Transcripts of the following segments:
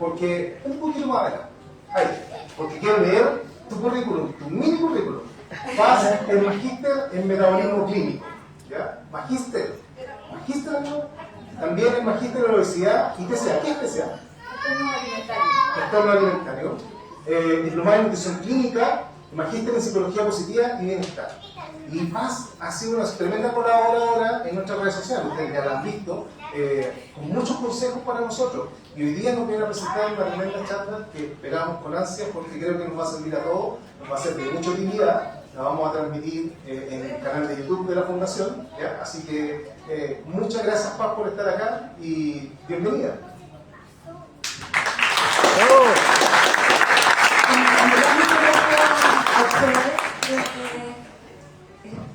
porque un poquito más acá, ahí, porque quiero leer tu currículum, tu mini currículum. Vas el magíster en metabolismo clínico, ¿ya? Magíster, ¿no? También el magíster en obesidad y TCA. ¿Qué es TCA? Trastorno alimentario. Diplomado en nutrición clínica, magíster en psicología positiva y bienestar. Y Paz ha sido una tremenda colaboradora en nuestras redes sociales, ustedes ya la han visto, con muchos consejos para nosotros. Y hoy día nos viene a presentar una tremenda charla que esperamos con ansias porque creo que nos va a servir a todos, nos va a ser de mucha utilidad. La vamos a transmitir en el canal de YouTube de la Fundación, ¿ya? Así que muchas gracias, Paz, por estar acá y bienvenida.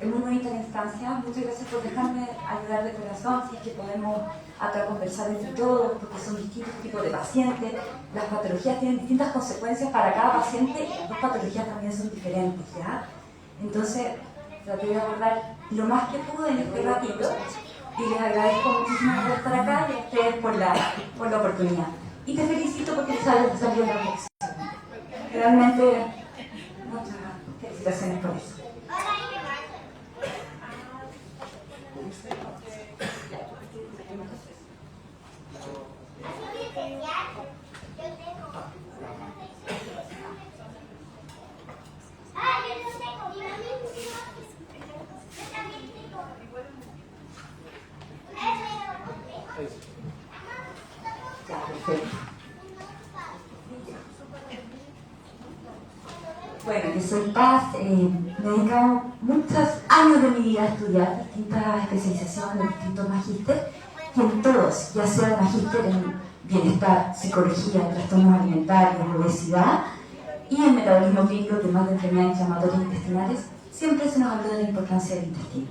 Es muy bonita la instancia. Muchas gracias por dejarme ayudar de corazón. Si es que podemos acá conversar entre todos, porque son distintos tipos de pacientes. Las patologías tienen distintas consecuencias para cada paciente y las dos patologías también son diferentes, ¿ya? Entonces, traté de abordar lo más que pude en este ratito y les agradezco muchísimo por estar acá y a ustedes por la oportunidad. Y te felicito porque salió la lección. Realmente, muchas felicitaciones por eso. Bueno, yo soy Paz, me he dedicado muchos años de mi vida a estudiar distintas especializaciones, distintos magísteres, y en todos, ya sea magíster en bienestar, psicología, trastornos alimentarios, obesidad, y en metabolismo clínico, temas de enfermedades inflamatorias intestinales, siempre se nos habló de la importancia del intestino.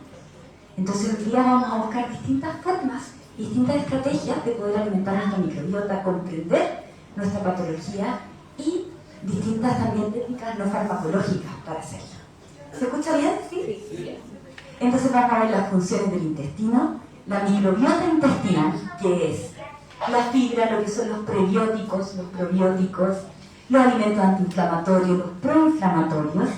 Entonces hoy día vamos a buscar distintas formas, distintas estrategias de poder alimentar nuestra microbiota, comprender nuestra patología y distintas también técnicas no farmacológicas para hacerlo. ¿Se escucha bien? ¿Sí? Entonces vamos a ver las funciones del intestino, la microbiota intestinal, que es la fibra, lo que son los prebióticos, los probióticos, los alimentos antiinflamatorios, los proinflamatorios,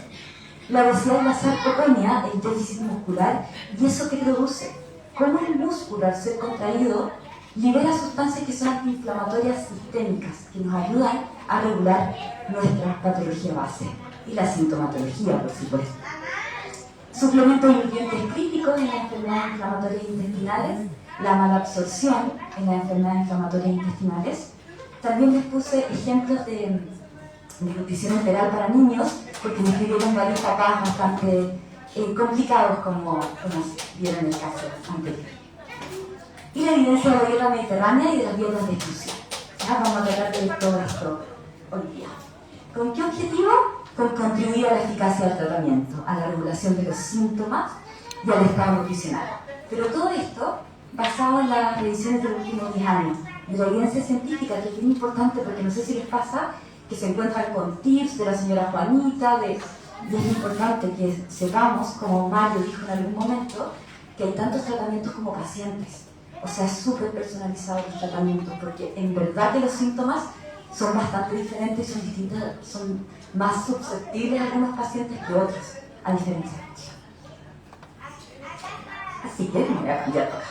la obesidad y la sarcopenia, el déficit muscular, y eso que produce, cómo el músculo al ser contraído libera sustancias que son antiinflamatorias sistémicas, que nos ayudan a regular nuestra patología base y la sintomatología, por supuesto. Suplementos y nutrientes críticos en las enfermedades inflamatorias intestinales, la mala absorción en las enfermedades inflamatorias intestinales. También les puse ejemplos de nutrición enteral para niños, porque me escribieron varios papás bastante complicados, como vieron el caso anterior. Y la evidencia de la dieta mediterránea y de las dietas de exclusión. Ya vamos a tratar de todo esto hoy día. ¿Con qué objetivo? Con contribuir a la eficacia del tratamiento, a la regulación de los síntomas y al estado nutricional. Pero todo esto basado en las revisiones de los últimos 10 años, de la evidencia científica, que es muy importante porque no sé si les pasa que se encuentran con tips de la señora Juanita, y es importante que sepamos, como Mario dijo en algún momento, que hay tantos tratamientos como pacientes. O sea, es súper personalizado los tratamientos, porque en verdad que los síntomas son bastante diferentes, son más susceptibles a algunos pacientes que otros, a diferencia de ellos. Así que me voy a cambiar acá.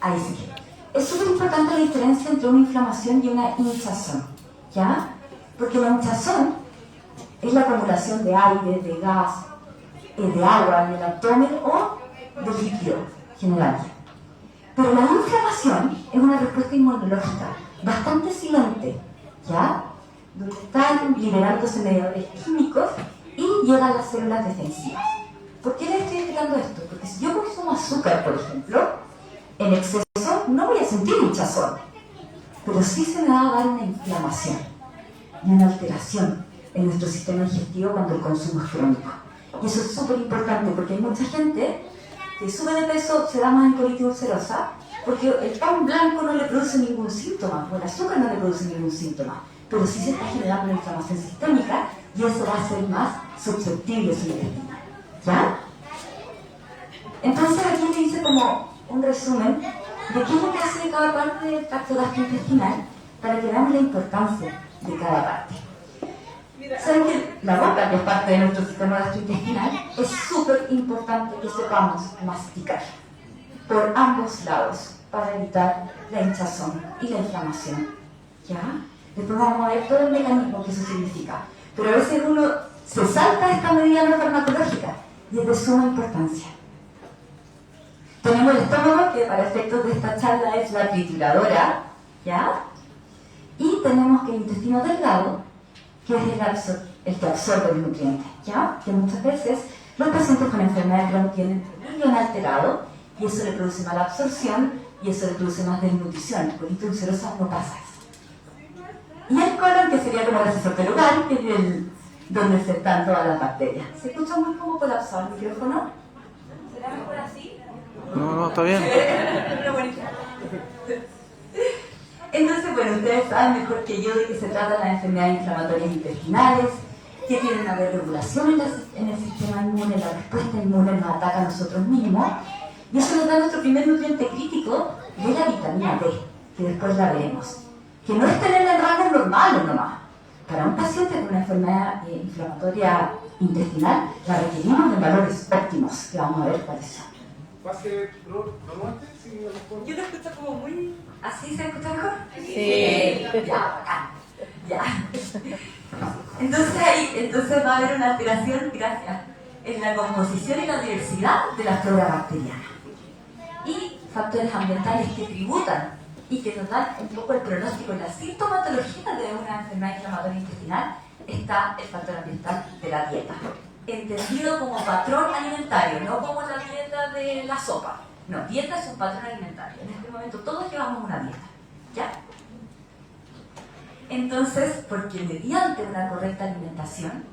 Ahí sí. Es súper importante la diferencia entre una inflamación y una hinchazón, ¿ya? Porque la hinchazón es la acumulación de aire, de gas, de agua en el abdomen o de líquido general. Pero la inflamación es una respuesta inmunológica bastante silente, ¿ya? Donde están liberándose mediadores químicos y llegan las células defensivas. ¿Por qué les estoy explicando esto? Porque si yo consumo azúcar, por ejemplo, en exceso no voy a sentir hinchazón, pero sí se me va a dar una inflamación y una alteración en nuestro sistema digestivo cuando el consumo es crónico. Y eso es súper importante porque hay mucha gente que sube de peso, se da más en colitis ulcerosa, porque el pan blanco no le produce ningún síntoma, o el azúcar no le produce ningún síntoma, pero sí se está generando una inflamación sistémica y eso va a ser más susceptible su intestino. ¿Ya? Entonces aquí me dice como un resumen de qué es lo que hace cada parte del tracto gastrointestinal para que veamos la importancia de cada parte. Saben que la boca, que es parte de nuestro sistema gastrointestinal, es súper importante que sepamos masticar por ambos lados para evitar la hinchazón y la inflamación. ¿Ya? Después vamos a ver todo el mecanismo que eso significa. Pero a veces uno se salta esta medida no farmacológica y es de suma importancia. Tenemos el estómago, que para efectos de esta charla es la trituradora, ¿ya? Y tenemos que el intestino delgado, que es el que absorbe el nutriente, ¿ya? Que muchas veces los pacientes con enfermedad de Crohn tienen el riñón alterado y eso le produce mala absorción y eso le produce más desnutrición. En colitis ulcerosa no pasa eso. Y el colon, que sería como el receptor lugar, que es donde se están todas las bacterias. ¿Se escucha muy como colapsado el micrófono? ¿Será mejor así? No, está bien. Entonces, bueno, ustedes saben mejor que yo de que se tratan las enfermedades inflamatorias intestinales, que tienen una desregulación en el sistema inmune, la respuesta inmune nos ataca a nosotros mismos, y eso nos da nuestro primer nutriente crítico de la vitamina D, que después la veremos, que no es tenerla en rangos normales nomás. Para un paciente con una enfermedad inflamatoria intestinal, la requerimos en valores óptimos, que vamos a ver cuáles son. ¿Pase normalmente? Sí, Yo lo escucho como muy... ¿Así se escucha mejor? Sí. Ya, bacán. Ya. Entonces va a haber una alteración, gracias, en la composición y la diversidad de la flora bacteriana. Y factores ambientales que tributan y que nos dan un poco el pronóstico y la sintomatología de una enfermedad inflamatoria intestinal, está el factor ambiental de la dieta. Entendido como patrón alimentario, no como la dieta de la sopa. No, dieta es un patrón alimentario. En este momento todos llevamos una dieta, ¿ya? Entonces, porque mediante una correcta alimentación,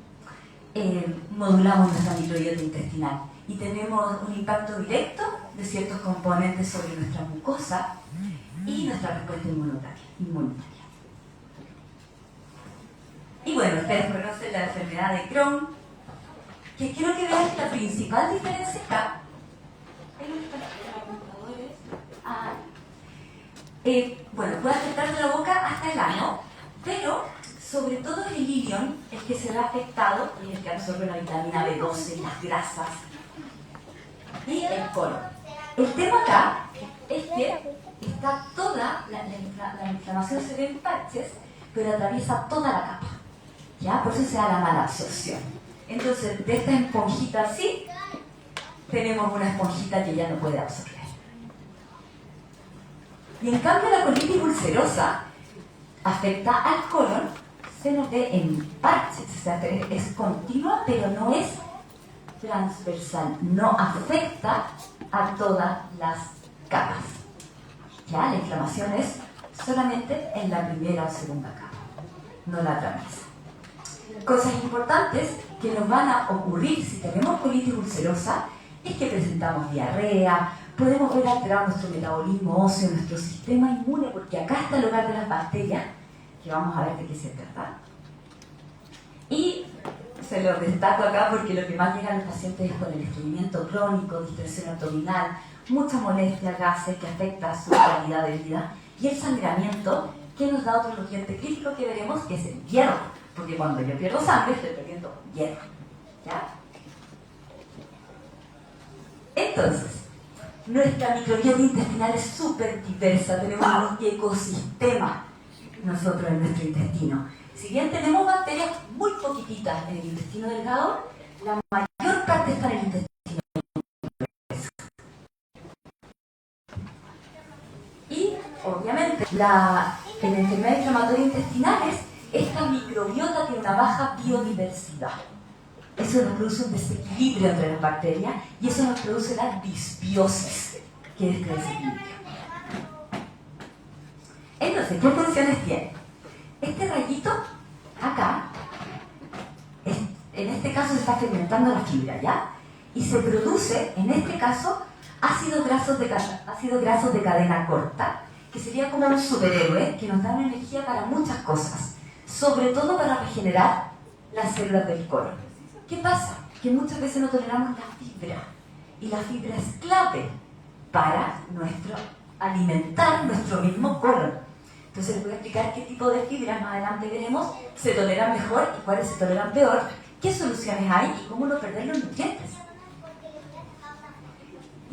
modulamos nuestra microbiota intestinal y tenemos un impacto directo de ciertos componentes sobre nuestra mucosa y nuestra respuesta inmunitaria. Y bueno, ustedes conocen la enfermedad de Crohn, que quiero que vean que la principal diferencia está bueno, puede afectar de la boca hasta el ano, pero sobre todo es el ilion el que se ve afectado y el que absorbe la vitamina B12, las grasas y el colon. El tema acá es que está toda la inflamación, se ve en parches, pero atraviesa toda la capa, ¿ya? Por eso se da la mala absorción. Entonces, de esta esponjita así, tenemos una esponjita que ya no puede absorber. Y en cambio la colitis ulcerosa afecta al colon, se nos ve en parches, o sea, es continua, pero no es transversal, no afecta a todas las capas. Ya, la inflamación es solamente en la primera o segunda capa, no la atraviesa. Cosas importantes que nos van a ocurrir si tenemos colitis ulcerosa es que presentamos diarrea, podemos ver alterado nuestro metabolismo óseo, nuestro sistema inmune, porque acá está el hogar de las bacterias, que vamos a ver de qué se trata. Y se lo destaco acá porque lo que más llega a los pacientes es con el estreñimiento crónico, distensión abdominal, mucha molestia, gases que afecta su calidad de vida, y el sangramiento, que nos da otro nutriente crítico que veremos, que es el hierro, porque cuando yo pierdo sangre estoy perdiendo hierro, ¿ya? Entonces, nuestra microbiota intestinal es súper diversa, tenemos un ecosistema nosotros en nuestro intestino. Si bien tenemos bacterias muy poquititas en el intestino delgado, la mayor parte está en el intestino grueso. Y, obviamente, en enfermedades inflamatorias intestinales, esta microbiota tiene una baja biodiversidad. Eso nos produce un desequilibrio entre las bacterias y eso nos produce la disbiosis, que es este desequilibrio. Entonces, ¿qué funciones tiene? Este rayito, acá, en este caso se está fermentando la fibra, ¿ya? Y se produce, en este caso, ácidos grasos de cadena corta, que sería como un superhéroe que nos da energía para muchas cosas, sobre todo para regenerar las células del colon. ¿Qué pasa? Que muchas veces no toleramos la fibra, y la fibra es clave para alimentar nuestro mismo colon. Entonces les voy a explicar qué tipo de fibras más adelante veremos se toleran mejor y cuáles se toleran peor, qué soluciones hay y cómo no perder los nutrientes.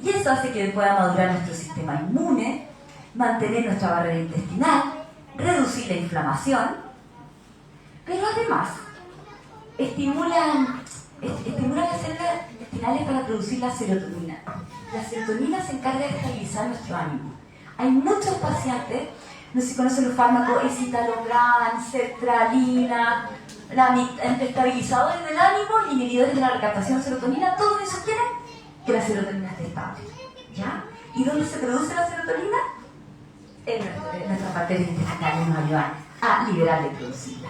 Y eso hace que pueda madurar nuestro sistema inmune, mantener nuestra barrera intestinal, reducir la inflamación, pero además estimulan las células intestinales para producir la serotonina. La serotonina se encarga de estabilizar nuestro ánimo. Hay muchos pacientes, no sé si conocen los fármacos escitalopram, sertralina, estabilizadores del ánimo, inhibidores de la recaptación de serotonina, todo eso quiere que la serotonina esté estable. ¿Ya? ¿Y dónde se produce la serotonina? En nuestras bacterias intestinales nos ayudan a liberar y producirla.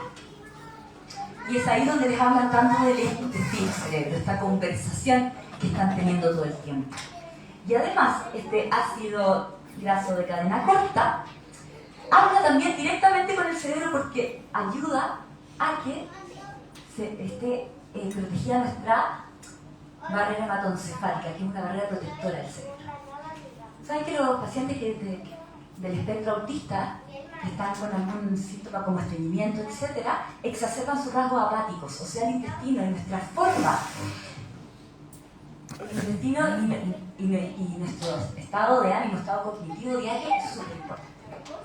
Y es ahí donde les hablan tanto del intestino-cerebro, esta conversación que están teniendo todo el tiempo. Y además, este ácido graso de cadena corta habla también directamente con el cerebro porque ayuda a que se esté protegida nuestra barrera hematoencefálica, que es una barrera protectora del cerebro. ¿Saben que los pacientes del espectro autista que están con algún síntoma como estreñimiento, etcétera, exacerban sus rasgos apáticos? O sea, el intestino y nuestra forma, el intestino y nuestro estado de ánimo, estado cognitivo diario es súper importante.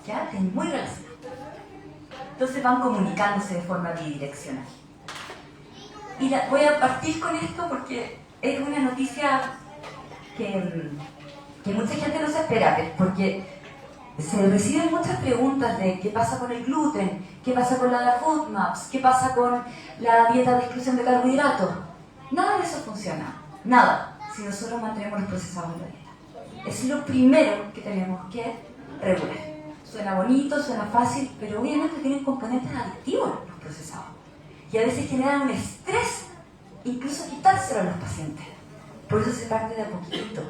¿Ya? Es muy relacionado. Entonces van comunicándose de forma bidireccional. Y voy a partir con esto porque es una noticia que mucha gente no se espera, porque se reciben muchas preguntas de qué pasa con el gluten, qué pasa con la food maps, qué pasa con la dieta de exclusión de carbohidratos. Nada de eso funciona, nada, si nosotros mantenemos los procesados en la dieta. Es lo primero que tenemos que regular. Suena bonito, suena fácil, pero obviamente tienen componentes adictivos los procesados. Y a veces generan un estrés, incluso quitárselo a los pacientes. Por eso se parte de a poquito,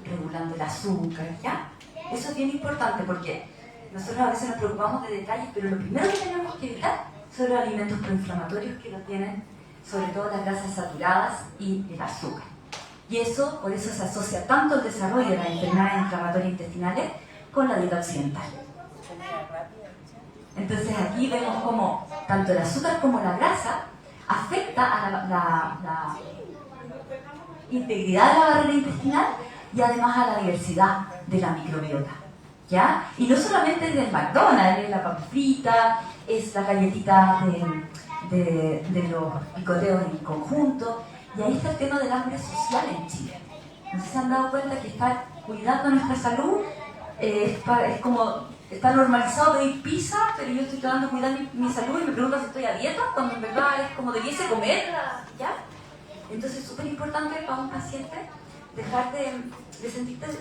regulando el azúcar, ¿ya? Eso es bien importante porque nosotros a veces nos preocupamos de detalles, pero lo primero que tenemos que evitar son los alimentos proinflamatorios que lo tienen, sobre todo las grasas saturadas y el azúcar. Y eso, por eso se asocia tanto el desarrollo de las enfermedades inflamatorias intestinales con la dieta occidental. Entonces aquí vemos cómo tanto el azúcar como la grasa afecta a la integridad de la barrera intestinal y además a la diversidad de la microbiota, ¿ya? Y no solamente es del McDonald's, es la papa frita, es la galletita de los picoteos en conjunto, y ahí está el tema del hambre social en Chile. No sé si se han dado cuenta que estar cuidando nuestra salud es como, está normalizado pedir pizza, pero yo estoy tratando de cuidar mi salud y me preguntan si estoy a dieta, cuando en verdad es como debiese comer, ¿ya? Entonces es súper importante para un paciente dejar de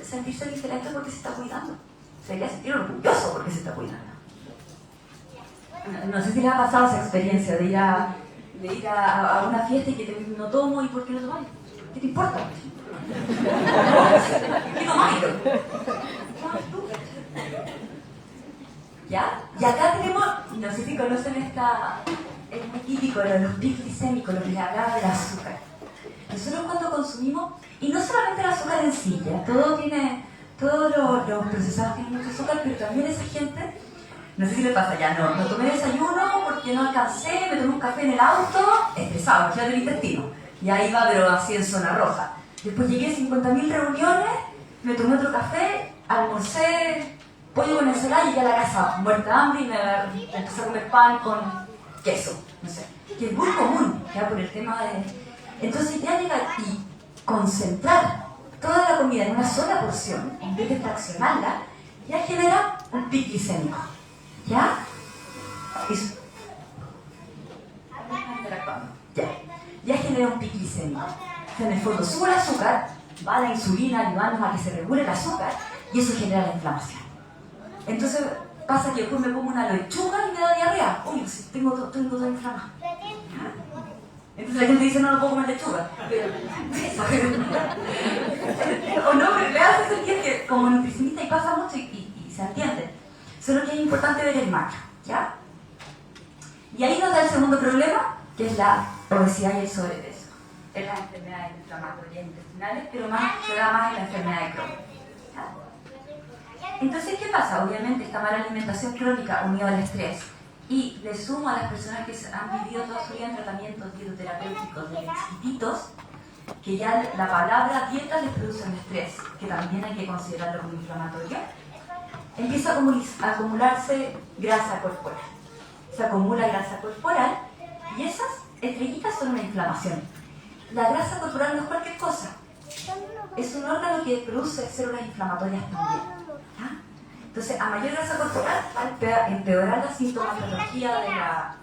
sentirse diferente porque se está cuidando. Se debería sentir orgulloso porque se está cuidando. No sé si les ha pasado esa experiencia de ir a una fiesta y que no tomo y ¿por qué no tomáis? ¿Qué te importa? ¿Qué tomáis? ¿Ya? Y acá tenemos, no sé si conocen es muy típico de los picos glicémicos, lo que les hablaba del azúcar. Nosotros cuando consumimos, y no solamente el azúcar en sí, ya, todos los procesados tienen mucho azúcar, pero también esa gente, no sé si le pasa ya, no tomé desayuno porque no alcancé, me tomé un café en el auto, estresado, ya del intestino, y ahí va, pero así en zona roja. Después llegué a 50.000 reuniones, me tomé otro café, almorcé, pollo con ensalada y llegué a la casa muerta de hambre y me empecé a comer pan con queso, no sé, que es muy común, ya por el tema de... Entonces ya llegar y concentrar toda la comida en una sola porción, en vez de fraccionarla, ya genera un pico glicémico. ¿Ya? Eso. Ya genera un pico glicémico. O sea, en el fondo sube el azúcar, va la insulina ayudándonos a que se regule el azúcar y eso genera la inflamación. Entonces pasa que después me como una lechuga y me da diarrea. Uy, tengo todo inflamado. Entonces la gente dice, no puedo comer lechuga. O no, pero le hace sentir que como nutricionista y pasa mucho y se entiende. Solo que es importante ver el macro, ¿ya? Y ahí nos da el segundo problema, que es la obesidad y el sobrepeso. Es las enfermedades inflamatorias intestinales, pero se da más en la enfermedad de Crohn. ¿Ya? Entonces, ¿qué pasa? Obviamente esta mala alimentación crónica unida al estrés, y le sumo a las personas que han vivido toda su vida en tratamientos dietoterapéuticos desde chiquititos, que ya la palabra dieta les produce un estrés, que también hay que considerarlo como inflamatorio, empieza a acumularse grasa corporal. Se acumula grasa corporal y esas estrellitas son una inflamación. La grasa corporal no es cualquier cosa, es un órgano que produce células inflamatorias también. ¿Ah? Entonces, a mayor grasa corporal va a empeorar la sintomatología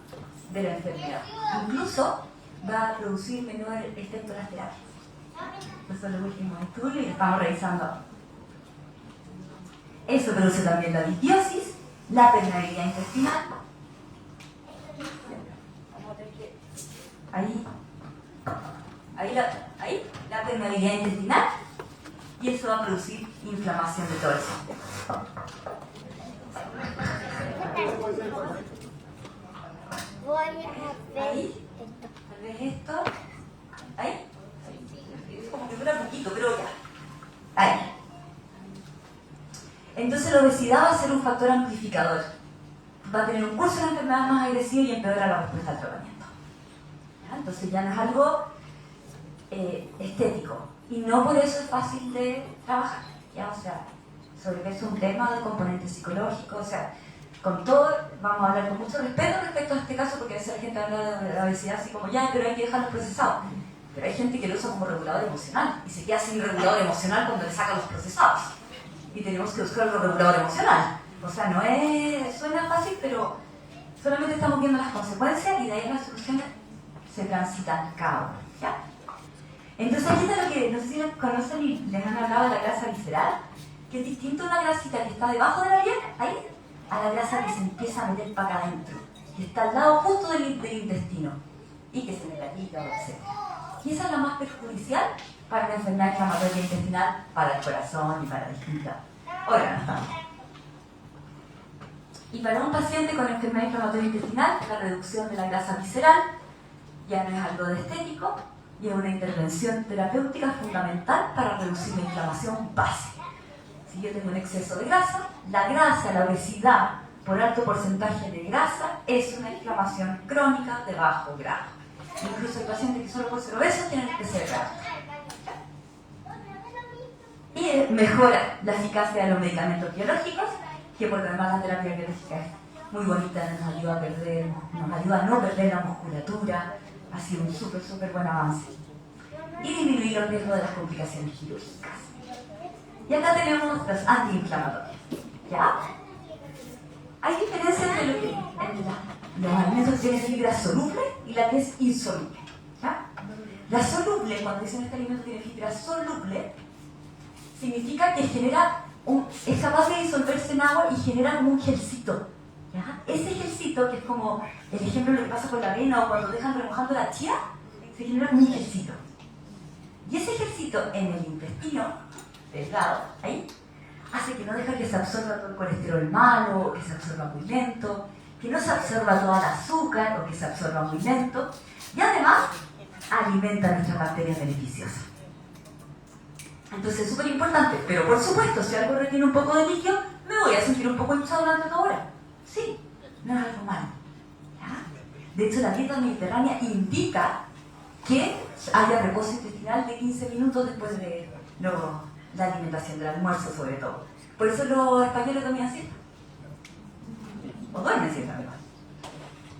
de la enfermedad. Incluso va a producir menor efecto las terapias. Estos son los últimos estudios y estamos revisando. Eso produce también la disbiosis, la permeabilidad intestinal. Ahí, la permeabilidad intestinal, y eso va a producir inflamación de todo el sistema. Ahí, tal vez esto, ahí, como que dura poquito, pero ya, ahí. Entonces la obesidad va a ser un factor amplificador, va a tener un curso de enfermedad más agresivo y empeora la respuesta al tratamiento. ¿Ya? Entonces ya no es algo estético, y no por eso es fácil de trabajar, ¿ya? O sea, sobrepeso es un tema de componente psicológico, o sea, con todo vamos a hablar con mucho respeto respecto a este caso, porque a veces la gente habla de la obesidad así como ya, pero hay que dejarlo procesado. Pero hay gente que lo usa como regulador emocional y se queda sin regulador emocional cuando le sacan los procesados. Y tenemos que buscar el regulador emocional. O sea, no es, suena fácil, pero solamente estamos viendo las consecuencias y de ahí las soluciones se transitan cada uno, ¿ya? Entonces aquí está lo que, no sé si conocen y les han hablado de la grasa visceral, que es distinto a una grasita que está debajo de la piel, ahí, a la grasa que se empieza a meter para acá adentro, que está al lado justo del intestino, y que se mete aquí, etc. Y esa es la más perjudicial para la enfermedad inflamatoria intestinal, para el corazón y para distintas órganos también. Y para un paciente con enfermedad inflamatoria intestinal, la reducción de la grasa visceral ya no es algo de estético, y es una intervención terapéutica fundamental para reducir la inflamación base. Si yo tengo un exceso de grasa, la obesidad por alto porcentaje de grasa es una inflamación crónica de bajo grado. Incluso hay pacientes que solo por ser obesos tienen que ser grasos. Y mejora la eficacia de los medicamentos biológicos, que por lo demás la terapia biológica es muy bonita, nos ayuda a no perder la musculatura, ha sido un súper buen avance. Y disminuir los riesgos de las complicaciones quirúrgicas. Y acá tenemos los antiinflamatorios. ¿Ya? Hay diferencia entre los alimentos que tienen fibra soluble y la que es insoluble. ¿Ya? La soluble, cuando dicen este alimento tiene fibra soluble, significa que es capaz de disolverse en agua y genera como un gelcito. ¿Ya? Ese gelcito, que es como el ejemplo de lo que pasa con la avena o cuando dejan remojando la chía, se genera un gelcito. Y ese gelcito en el intestino, delgado, ahí, hace que no deja que se absorba todo el colesterol malo, o que se absorba muy lento, que no se absorba toda el azúcar, o que se absorba muy lento, y además alimenta nuestras bacterias beneficiosas. Entonces es súper importante, pero por supuesto, si algo retiene un poco de líquido, me voy a sentir un poco hinchado durante toda hora. Sí, no es algo malo. ¿Ya? De hecho, la dieta mediterránea indica que haya reposo intestinal de 15 minutos después de la alimentación, del almuerzo sobre todo. Por eso los españoles dormían siesta. O duermen siesta, mejor.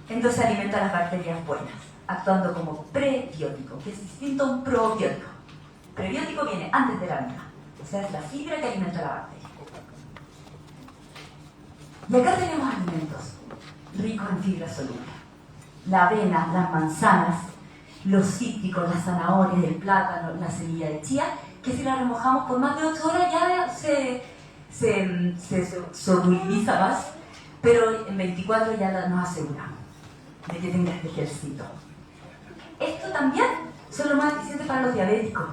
Entonces alimenta las bacterias buenas, actuando como prebiótico, que es distinto a un probiótico. Prebiótico viene antes de la misma, o sea, es la fibra que alimenta la bacteria. Y acá tenemos alimentos ricos en fibra soluble. La avena, las manzanas, los cítricos, las zanahorias, el plátano, la semilla de chía, que si la remojamos por más de 8 horas ya se solubiliza más, pero en 24 ya nos aseguramos de que tenga este ejercicio. Esto también son lo más eficiente para los diabéticos,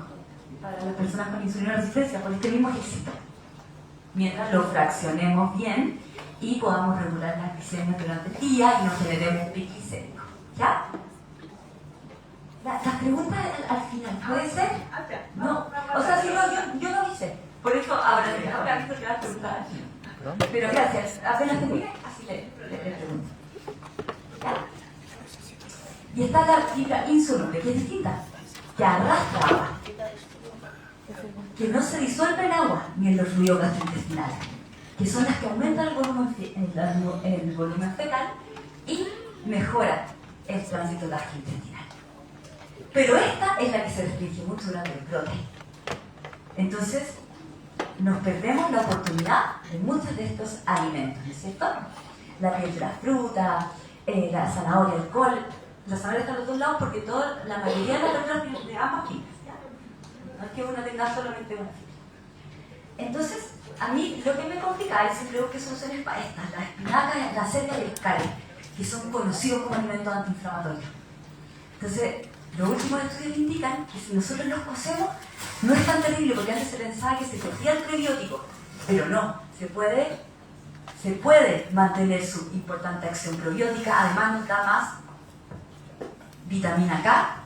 para las personas con insulina resistencia, por este mismo ejercicio. Mientras lo fraccionemos bien y podamos regular las glicemias durante el día y no generemos un pico glicémico. ¿Ya? Las preguntas al final, ¿puede ser? No, o sea, si no, yo no hice. Por eso ahora visto que vas a preguntar. Pero gracias, apenas termine, así le pregunto. ¿Ya? Y está la fibra insoluble, que es distinta, que arrastra agua, que no se disuelve en agua ni en los fluidos gastrointestinales, que son las que aumentan el volumen fecal y mejoran el tránsito gastrointestinal. Pero esta es la que se restringe mucho durante el brote. Entonces, nos perdemos la oportunidad de muchos de estos alimentos, ¿no es cierto? La piel de la fruta, la zanahoria, el col. La zanahoria está a los dos lados porque la mayoría de las verduras tienen de ambas fibras. No es que uno tenga solamente una fibra. Entonces, a mí lo que me complica es siempre busco soluciones para estas, las espinacas, la acelga y el cari, que son conocidos como alimentos antiinflamatorios. Entonces, los últimos estudios indican que si nosotros los cocemos, no es tan terrible, porque antes se pensaba que se perdía el prebiótico, pero no, se puede mantener su importante acción probiótica, además nos da más vitamina K.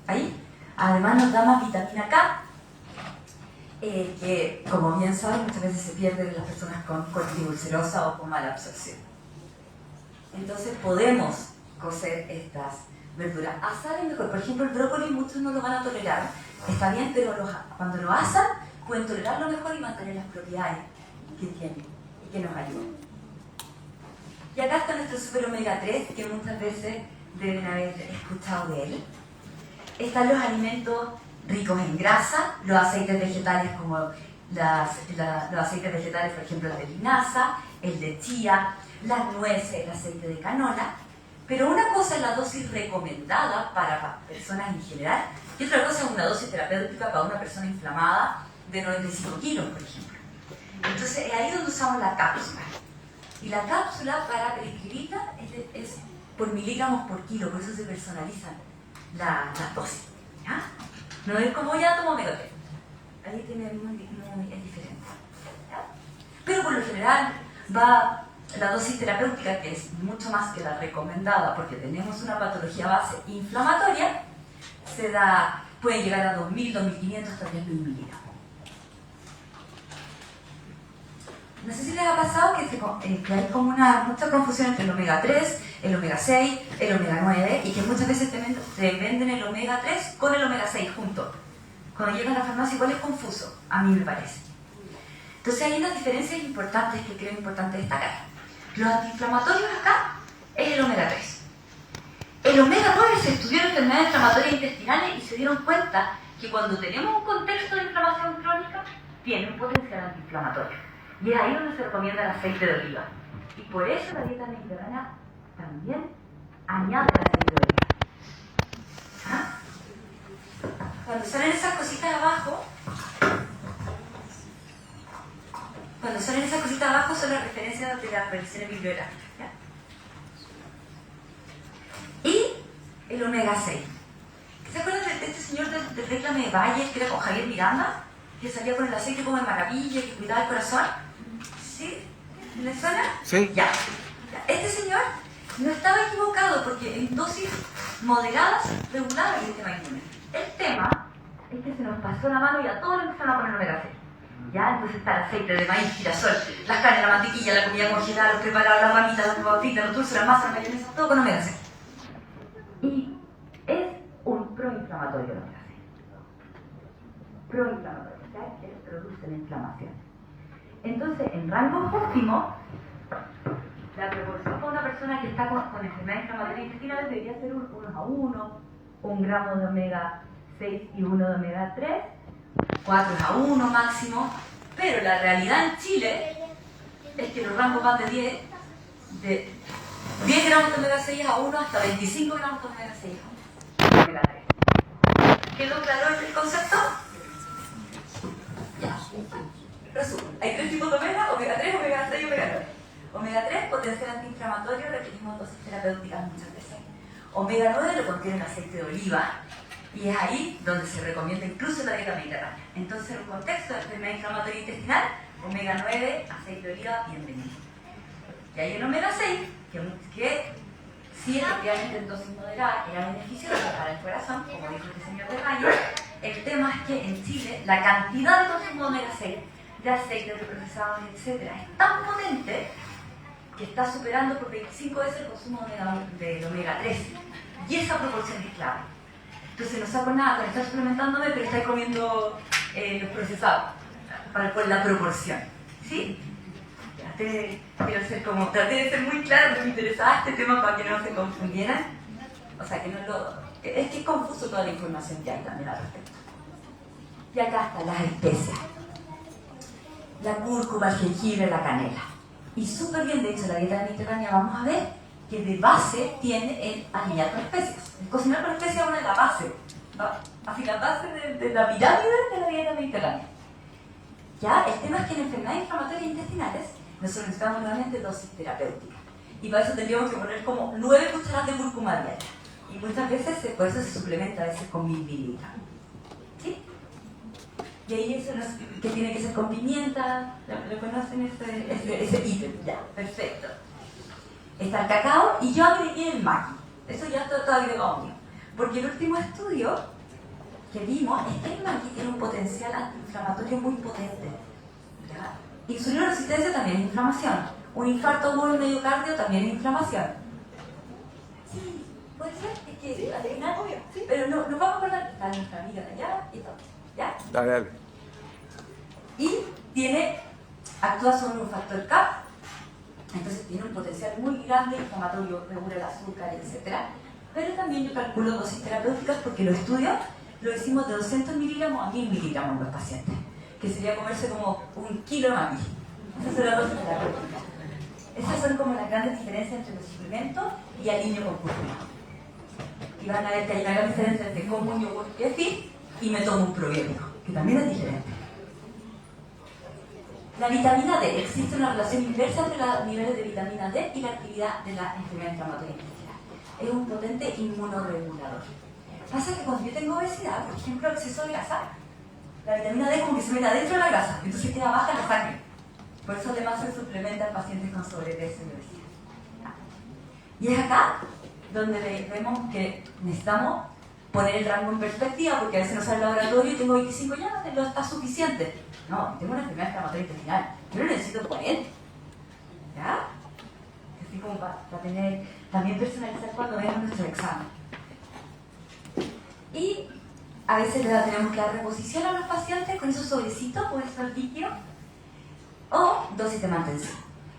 Ahí, además nos da más vitamina K, que como bien saben muchas veces se pierde en las personas con colitis ulcerosa o con mala absorción. Entonces podemos cocer estas verduras. Asar es mejor. Por ejemplo, el brócoli muchos no lo van a tolerar. Está bien, pero cuando lo asan pueden tolerarlo mejor y mantener las propiedades que tiene y que nos ayudan. Y acá está nuestro super omega 3, que muchas veces deben haber escuchado de él. Están los alimentos ricos en grasa, los aceites vegetales como los aceites vegetales, por ejemplo, el de linaza, el de chía, las nueces, el aceite de canola. Pero una cosa es la dosis recomendada para personas en general y otra cosa es una dosis terapéutica para una persona inflamada de 95 kilos, por ejemplo. Entonces es ahí donde usamos la cápsula. Y la cápsula para prescribirla es por miligramos por kilo, por eso se personalizan las dosis. ¿Ya? No es como ya tomo omega 3. Ahí es diferente. ¿Ya? Pero por lo general va la dosis terapéutica, que es mucho más que la recomendada porque tenemos una patología base inflamatoria, puede llegar a 2.000, 2.500 hasta 3.000 miligramos. No sé si les ha pasado que hay como mucha confusión entre el omega 3, el omega 6, el omega 9 y que muchas veces te venden el omega 3 con el omega 6 juntos. Cuando llegan a la farmacia igual es confuso, a mí me parece. Entonces hay unas diferencias importantes que creo importante destacar. Los antiinflamatorios acá es el omega 3. El omega 9 se estudió en enfermedades inflamatorias intestinales y se dieron cuenta que cuando tenemos un contexto de inflamación crónica, tiene un potencial antiinflamatorio. Y es ahí donde se recomienda el aceite de oliva. Y por eso la dieta mediterránea también añade el aceite de oliva. ¿Ah? Cuando salen esas cositas abajo, son las referencias de las revisiones bibliográficas. Y el omega 6. ¿Se acuerdan de este señor del réclame de Valle, que era con Javier Miranda? Que salía con el aceite como de maravilla, que cuidaba el corazón. ¿Sí? ¿Le suena? Sí. Ya. Este señor no estaba equivocado porque en dosis moderadas regulaba el sistema inmune. El tema es que se nos pasó la mano y a todos le empezaron a poner omega 6. ¿Ya? Entonces está el aceite de maíz, girasol, las carnes, la mantequilla, la comida congelada, los preparados, las ramitas, las papas fritas, los dulces, las masas, las mayonesas, todo con omega 6. Y es un proinflamatorio el omega 6. Proinflamatorio, ¿sabes? Que produce la inflamación. Entonces, en rango óptimo, la proporción para una persona que está con enfermedades inflamatorias intestinales debería ser 1:1, 1 gramo de omega 6 y 1 de omega 3, 4:1 máximo, pero la realidad en Chile es que los rangos van de 10 gramos de omega 6 a 1 hasta 25 gramos de omega 6 a omega 3. ¿Quedó claro el concepto? Ya. Resumen, hay 3 tipos de omega: omega 3, omega 6 y omega 9. Omega 3, potencial antiinflamatorio, requerimos dosis terapéuticas muchas veces. Omega 9 lo contiene el aceite de oliva y es ahí donde se recomienda incluso la dieta mediterránea. Entonces, en un contexto de enfermedad inflamatoria intestinal, omega 9, aceite de oliva, bienvenido. Y hay el omega 6, que sí, efectivamente en dosis moderada era beneficioso para el corazón, como dijo este señor de Valle, El tema es que en Chile la cantidad de consumo de omega 6, de aceites, de procesados, etc., es tan potente que está superando por 25 veces el consumo de omega 3. Y esa proporción es clave. Entonces no saco nada con estar suplementándome, pero estáis comiendo los procesados, por la proporción. ¿Sí? Traté de ser muy claro, porque me interesaba este tema para que no se confundieran. O sea, que no lo... Es que es confuso toda la información que hay también al respecto. Y acá están las especias. La cúrcuma, el jengibre, la canela. Y súper bien, de hecho, la dieta mediterránea vamos a ver que de base tiene el alinear con especias. El cocinar con especias es una de las bases. Así la base de la pirámide de la dieta mediterránea. Ya, el tema es que en enfermedades inflamatorias intestinales nosotros necesitamos nuevamente dosis terapéuticas. Y para eso tendríamos que poner como 9 cucharadas de cúrcuma diaria. Y muchas veces, por eso se suplementa a veces con 1000 miligramos. ¿Sí? Y ahí eso no es, que tiene que ser con pimienta, ¿lo conocen ese ítem? Ya, perfecto. Está el cacao y yo agregué el maqui. Eso ya está agregado mío. Porque el último estudio que vimos es que el maqui tiene un potencial antiinflamatorio muy potente. ¿Ya? Insulinoresistencia también es inflamación. Un infarto agudo del miocardio también es inflamación. Sí, puede ser, es que al final, obvio, sí. Pero no vamos a acordar, está nuestra amiga de allá y todo. ¿Ya? Dale. Y actúa sobre un factor K, entonces tiene un potencial muy grande inflamatorio, regula el azúcar, etc. Pero también yo calculo dosis terapéuticas porque los estudios lo hicimos de 200 miligramos a 1000 miligramos en los pacientes, que sería comerse como 1 kilo de maíz. Esa es la dosis terapéutica. Esas son como las grandes diferencias entre los suplementos y alineo con cúrcuma. Y van a ver que hay una gran diferencia entre como un yogur kefir y me tomo un probiótico, que también es diferente. La vitamina D. Existe una relación inversa entre los niveles de vitamina D y la actividad de la enfermedad inflamatoria intestinal. Es un potente inmunoregulador. Pasa que cuando yo tengo obesidad, por ejemplo, exceso de grasa, la vitamina D como que se mete adentro de la grasa, entonces queda baja en la sangre. Por eso además se suplementa a pacientes con sobrepeso y obesidad. Y es acá donde vemos que necesitamos poner el rango en perspectiva, porque a veces no sale el laboratorio y tengo 25 ya, no está suficiente. No, tengo una enfermedad inflamatoria intestinal, yo no necesito 40. ¿Ya? Así como para tener, también personalizar cuando vemos nuestro examen. Y a veces le tenemos que dar reposición a los pacientes con esos sobrecitos, puede ser líquido, o dosis de mantención.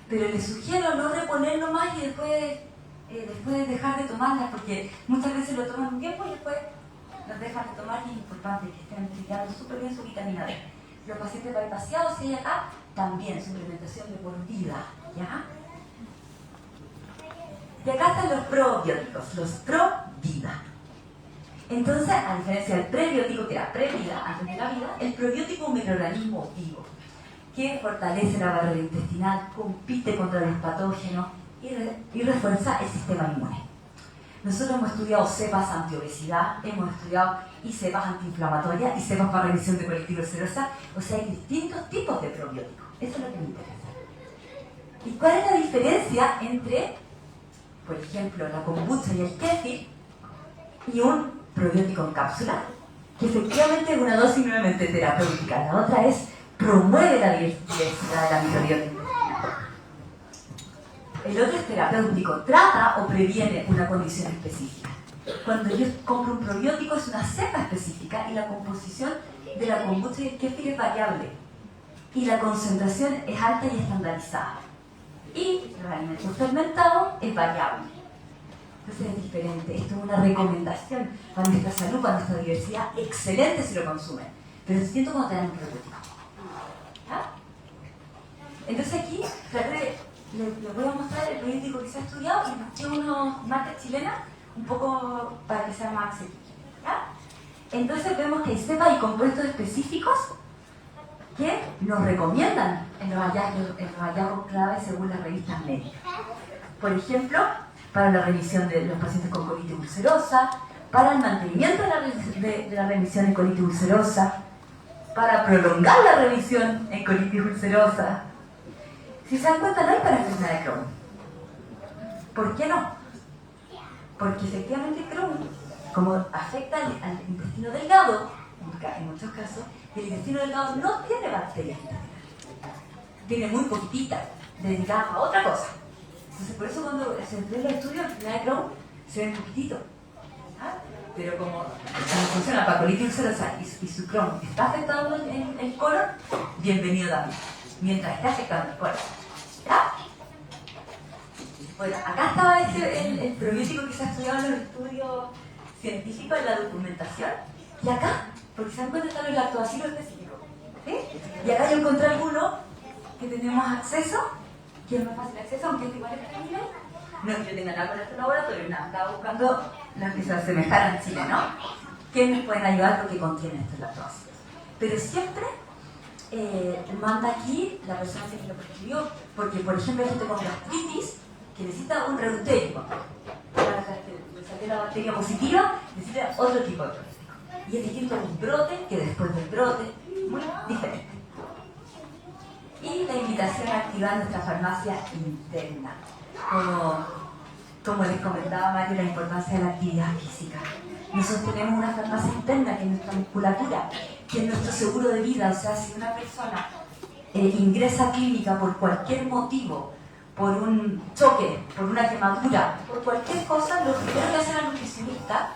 Pero les sugiero no reponerlo más y después dejar de tomarlas, porque muchas veces lo toman un tiempo y después los dejan de tomar, y es importante que estén utilizando súper bien su vitamina D. Los pacientes bypaseados, si hay acá, también suplementación de por vida, ¿ya? Y acá están los probióticos, los pro vida. Entonces, a diferencia del prebiótico, que era pre-vida, antes de la vida, el probiótico es un microorganismo vivo que fortalece la barrera intestinal, compite contra los patógenos y refuerza el sistema inmune. Nosotros hemos estudiado cepas antiobesidad, hemos estudiado y cepas antiinflamatorias y cepas para revisión de colitis ulcerosa, o sea, hay distintos tipos de probióticos. Eso es lo que me interesa. ¿Y cuál es la diferencia entre, por ejemplo, la kombucha y el kéfir y un probiótico en cápsula? Que efectivamente es una dosis nuevamente terapéutica, la otra es promueve la diversidad de la microbiota. El otro es terapéutico, trata o previene una condición específica. Cuando yo compro un probiótico es una cepa específica y la composición de la kombucha y el kéfir es variable. Y la concentración es alta y estandarizada. Y los alimentos fermentados es variable. Entonces es diferente. Esto es una recomendación para nuestra salud, para nuestra diversidad. Excelente si lo consumen. Pero es distinto cuando te dan un probiótico. ¿Ya? Entonces aquí les voy a mostrar el probiótico que se ha estudiado y busqué unas marcas chilenas un poco para que sea más accesible. ¿Ya? Entonces vemos que hay cepas y compuestos específicos que nos recomiendan en los hallazgos clave según las revistas médicas. Por ejemplo, para la revisión de los pacientes con colitis ulcerosa, para el mantenimiento de la remisión en colitis ulcerosa, para prolongar la remisión en colitis ulcerosa. Si se dan cuenta, no hay para enfermedad de Crohn. ¿Por qué no? Porque efectivamente Crohn, como afecta al intestino delgado, hepática en muchos casos, y el intestino delgado no tiene bacterias intestinales. Tiene muy poquititas, dedicadas a otra cosa. Entonces, por eso cuando se ve los estudios, al final de Crohn, se ven poquititos. Pero como funciona para colitis ulcerosa y su Crohn está afectando el colon, bienvenido también, mientras esté afectando el colon. ¿Ya? Bueno, acá estaba el probiótico que se ha estudiado en los estudios científicos, en la documentación, y acá, porque se dan cuenta, están los lactobacilos específicos. ¿Sí? Y acá yo encontré algunos que tenemos acceso, que es más fácil acceso, aunque es igual que el no es que yo tenga nada con este laboratorio, nada, estaba buscando las que se asemejaran en Chile, ¿no? Que nos pueden ayudar porque contienen estos lactobacilos. Pero siempre manda aquí la persona que lo prescribió, porque por ejemplo hay gente con gastritis que necesita un reutérico. Para que saque la bacteria positiva, necesita otro tipo de probiótico. Y es distinto a un brote que después del brote, muy diferente. Y la invitación a activar nuestra farmacia interna. Como les comentaba Mario, la importancia de la actividad física. Nosotros tenemos una farmacia interna que es nuestra musculatura, que es nuestro seguro de vida. O sea, si una persona ingresa a clínica por cualquier motivo, por un choque, por una quemadura, por cualquier cosa, lo primero que hace la nutricionista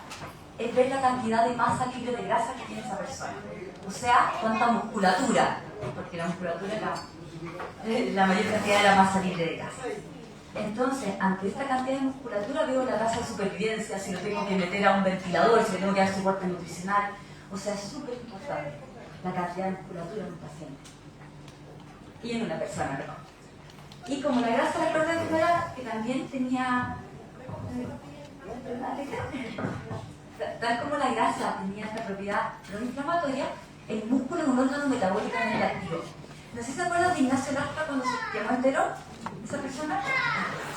es ver la cantidad de masa libre de grasa que tiene esa persona. O sea, cuánta musculatura, porque la musculatura es la mayor cantidad de la masa libre de grasa. Entonces, ante esta cantidad de musculatura veo la tasa de supervivencia, si lo tengo que meter a un ventilador, si le tengo que dar soporte nutricional. O sea, es súper importante la cantidad de musculatura en un paciente. Y en una persona, ¿no? Y como la grasa de la corta que también tenía... Tal como la grasa tenía esta propiedad no inflamatoria, el músculo es un órgano metabólicamente activo. No sé si se acuerdan de Ignacio Lastra cuando se quemó entero, esa persona.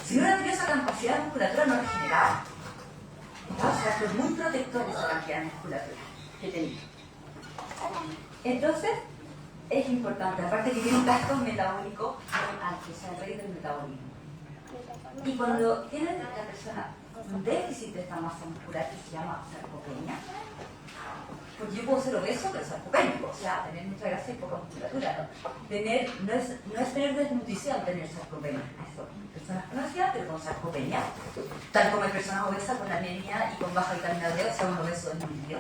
Si no hubiera tenido esa capacidad de musculatura, no regeneraba. O sea, fue muy protector esa cantidad de musculatura que tenía. Entonces, es importante, aparte que tiene un gasto metabólico muy alto, o sea, el rey del metabolismo. Y cuando tiene la persona un déficit de esta masa muscular que se llama sarcopenia, pues yo puedo ser obeso, pero sarcopénico, o sea, tener mucha grasa y poca musculatura, ¿no? No es tener desnutrición, tener sarcopenia. Eso, personas conocidas, pero con sarcopenia. Tal como hay personas obesas con anemia y con baja vitamina D, o sea, un obeso desnutrido.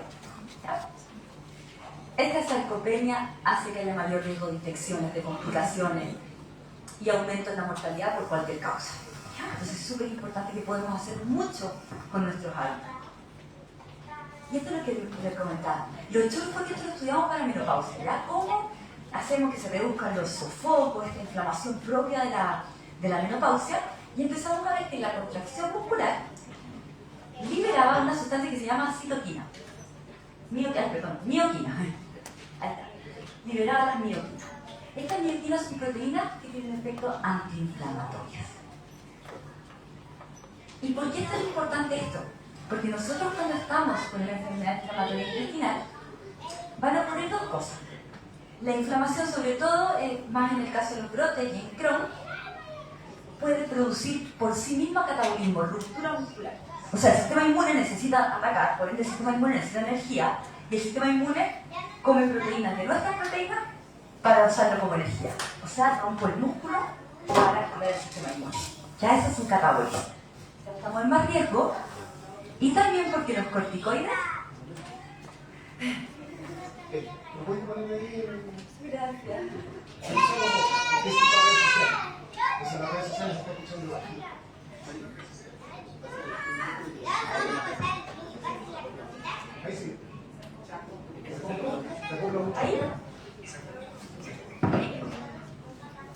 Esta sarcopenia hace que haya mayor riesgo de infecciones, de complicaciones y aumento en la mortalidad por cualquier causa. Entonces es súper importante que podemos hacer mucho con nuestros hábitos. Y esto es lo que les comentaba. Lo hecho fue que esto lo estudiamos para menopausia, ¿ya? ¿Cómo hacemos que se reduzcan los sofocos, esta inflamación propia de la menopausia? Y empezamos a ver que la contracción muscular liberaba una sustancia que se llama citoquina. Mioquina. Ahí está. Liberaba las mioquinas. Estas mioquinas son proteínas que tienen efectos antiinflamatorios. ¿Y por qué es tan importante esto? Porque nosotros cuando estamos con la enfermedad inflamatoria intestinal, van a ocurrir dos cosas. La inflamación, sobre todo, más en el caso de los brotes y en Crohn, puede producir por sí misma catabolismo, ruptura muscular. O sea, el sistema inmune necesita atacar, por ende el sistema inmune necesita energía, y el sistema inmune come proteínas de nuestras proteínas para usarlo como energía. O sea, rompo el músculo para activar el sistema inmune. Ya eso es un catabolismo. Estamos en más riesgo, y también porque los corticoides... ¿Lo puedes poner ahí? Gracias. En las redes sociales está escuchando aquí. Ahí sí. ¿Ahí?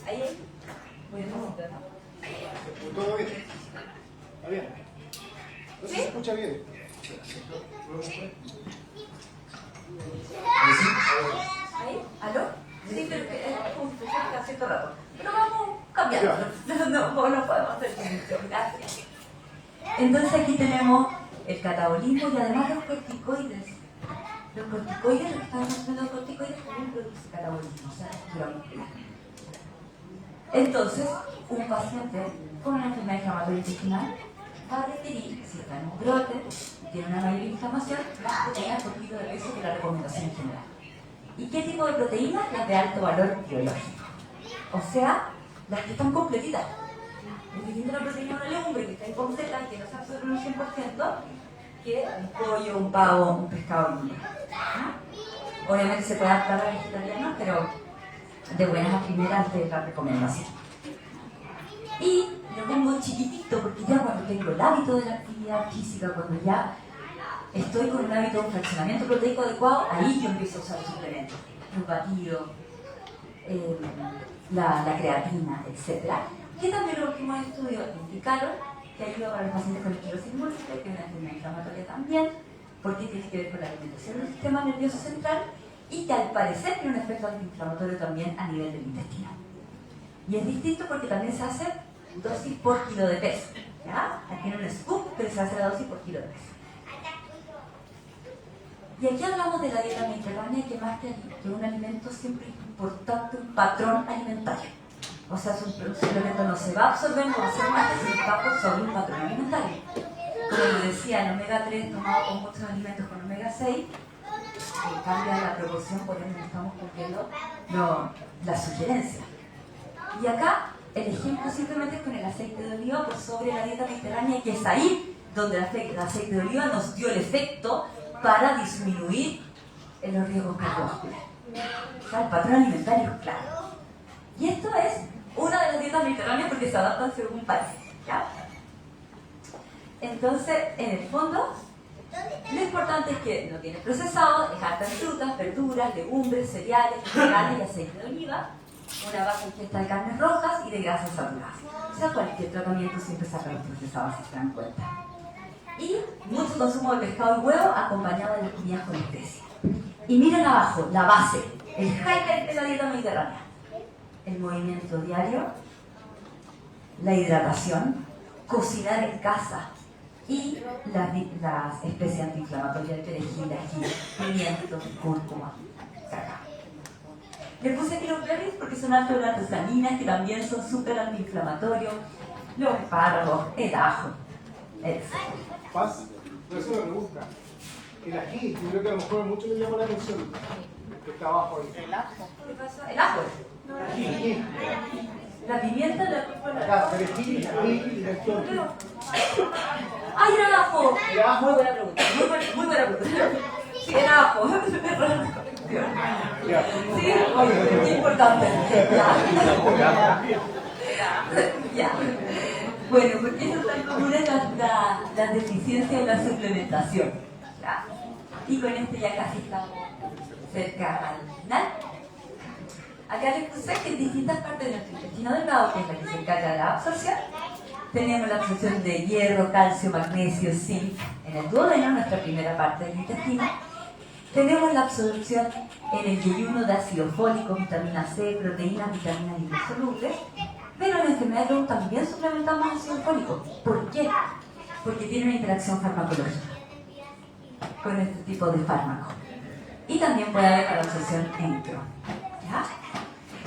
¿Ahí? Bueno, Todo bien. Está bien. No sé si se escucha bien. ¿Ahí? ¿Aló? Sí, pero es como si fuera hace todo rato. Pero vamos cambiando. No podemos hacer mucho. Gracias. Entonces aquí tenemos el catabolismo y además los corticoides. Los corticoides, lo que estamos haciendo los corticoides, también producen catabolismo, o sea, estructura muscular. Entonces, un paciente con una enfermedad inflamatoria intestinal va a requerir, si está en un brote, tiene una mayor inflamación, más proteínas por kilo de peso que la recomendación general. ¿Y qué tipo de proteínas? Las de alto valor biológico. O sea, las que están completitas. Es distinto la proteína de una legumbre que está incompleta y que no se absorbe un 100% que un pollo, un pavo, un pescado libre. Obviamente se puede adaptar a vegetarianos, pero de buenas a primeras de la recomendación. Y lo pongo chiquitito porque ya cuando tengo el hábito de la actividad física, cuando ya estoy con un hábito de un fraccionamiento proteico adecuado, ahí yo empiezo a usar suplementos, los batidos, la creatina, etc. Que también los últimos estudios indicaron que ayuda para los pacientes con esclerosis múltiple, que es una enfermedad inflamatoria también, porque tiene que ver con la alimentación del sistema nervioso central y que al parecer tiene un efecto antiinflamatorio también a nivel del intestino. Y es distinto porque también se hace dosis por kilo de peso. ¿Ya? Aquí en un scoop, pero se hace la dosis por kilo de peso. Y aquí hablamos de la dieta mediterránea, que más que un alimento siempre es importante un patrón alimentario. O sea, un suplemento no se va a absorber, no va a ser más que se va a absorber un patrón alimentario. Como lo decía, el omega 3 tomado con muchos alimentos con omega 6, cambia la proporción, por ende estamos cumpliendo la sugerencia. Y acá el ejemplo simplemente es con el aceite de oliva por sobre la dieta mediterránea, que es ahí donde el aceite de oliva nos dio el efecto para disminuir los riesgos cardiovasculares. O sea, el patrón alimentario es claro. Y esto es una de las dietas mediterráneas porque se adaptan según país. ¿Ya? Entonces, en el fondo, lo importante es que no tiene procesado, es alta en frutas, verduras, legumbres, cereales, vegetales y aceite de oliva, una baja ingesta de carnes rojas y de grasas saturadas. O sea, cualquier tratamiento siempre saca los procesados, si se dan cuenta. Y mucho consumo de pescado y huevo acompañado de las comidas con especias. Y miren abajo, la base, el highlight de la dieta mediterránea. El movimiento diario, la hidratación, cocinar en casa y las especies antiinflamatorias de perejil, ají, pimiento, cúrcuma, cacao. Le puse aquí los berries porque son altos en antocianinas que también son súper antiinflamatorios, los espárragos, el ajo, etc. Paz, no es una pregunta. El ají, yo creo que a lo mejor mucho le llama la atención. Que está abajo ahí. El ajo. ¿Qué pasó? El ajo. Ají. La pimienta, la cúrcuma, Acá, perejil, ají y dirección. ¡Ay, era el ajo! ¿El ajo? Muy buena pregunta, muy buena pregunta. Sí, era ajo. Ya. Sí, muy importante. Ya. Bueno, porque eso es tan común en las deficiencias en la suplementación. ¿Ya? Y con esto ya casi estamos cerca al final. Acá les puse que en distintas partes de nuestro intestino delgado, que es la que se encarga de la absorción, tenemos la absorción de hierro, calcio, magnesio, zinc en el duodeno, nuestra primera parte del intestino. Tenemos la absorción en el yeyuno de ácido fólico, vitamina C, proteínas, vitaminas hidrosolubles. Pero en la enfermedad de Crohn también suplementamos ácido fólico. ¿Por qué? Porque tiene una interacción farmacológica con este tipo de fármacos. Y también puede haber para absorción en Crohn. ¿Ya?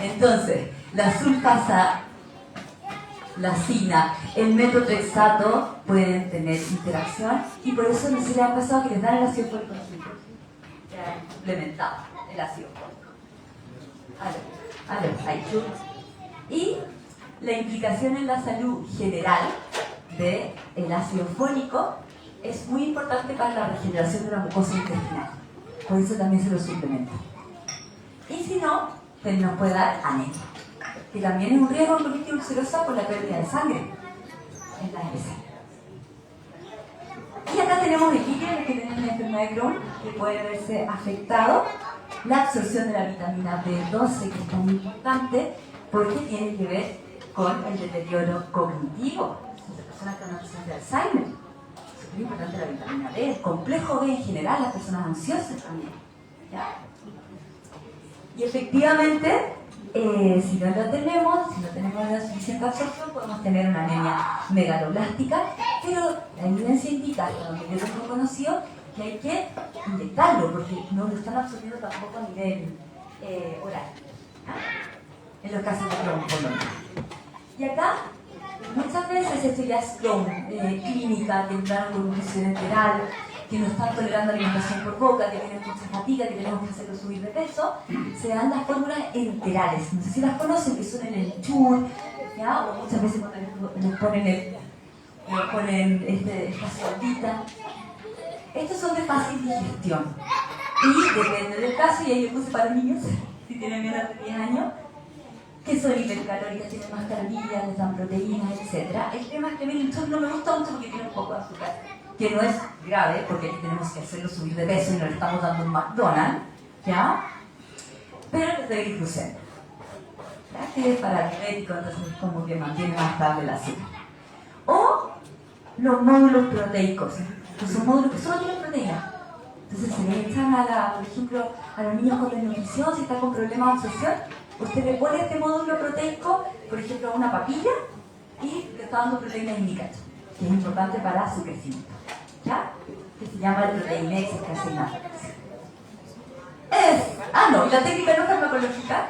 Entonces, la sulfasa, la cina, el metotrexato pueden tener interacción y por eso no se le ha pasado que les dan el ácido fólico suplementado, el ácido fólico. Y la implicación en la salud general del ácido fólico es muy importante para la regeneración de la mucosa intestinal. Por eso también se lo suplementa. Y si no, pues nos puede dar anemia, que también es un riesgo en colitis ulcerosa por la pérdida de sangre en la heces. Y acá tenemos el líquido en el que tenemos la enfermedad de Crohn, que puede verse afectado. La absorción de la vitamina B12, que es tan importante, porque tiene que ver con el deterioro cognitivo. Las personas con enfermedad de Alzheimer. Es muy importante la vitamina B, el complejo B en general, las personas ansiosas también. ¿Ya? Y efectivamente, si no lo tenemos, si no tenemos la suficiente absorción, podemos tener una anemia megaloblástica, pero la evidencia indica, hasta donde yo tengo conocido, que hay que inyectarlo, porque no lo están absorbiendo tampoco a nivel oral. En los casos de Crohn, por lo menos. Y acá, muchas veces esto ya es Crohn, clínica, temprano con nutrición enteral, que no están tolerando alimentación por boca, que tienen mucha fatiga, que tenemos que hacerlo subir de peso, se dan las fórmulas enterales. No sé si las conocen, que son en el chur, ¿ya? O muchas veces cuando les ponen esta soldita. Estos son de fácil digestión. Y depende del caso, y ahí yo puse para niños, si tienen menos de 10 años, que son hipercalóricas, tienen más calorías, les dan proteínas, etc. El tema es que a mí el chur no me gusta mucho porque tiene un poco de azúcar, que no es grave, porque aquí tenemos que hacerlo subir de peso y no le estamos dando un McDonald's, ¿ya? Pero les doy glucemia, ¿ya? Que es para diabético, entonces es como que mantiene más estable el azúcar. O los módulos proteicos, que son módulos que solo tienen proteína. Entonces se le echan por ejemplo, a los niños con desnutrición, si están con problemas de obsesión, usted le pone este módulo proteico, por ejemplo, a una papilla, y le está dando proteína indicacha, que es importante para su crecimiento, ¿ya? Que se llama el Proteinex, que hace nada. Y la técnica no farmacológica,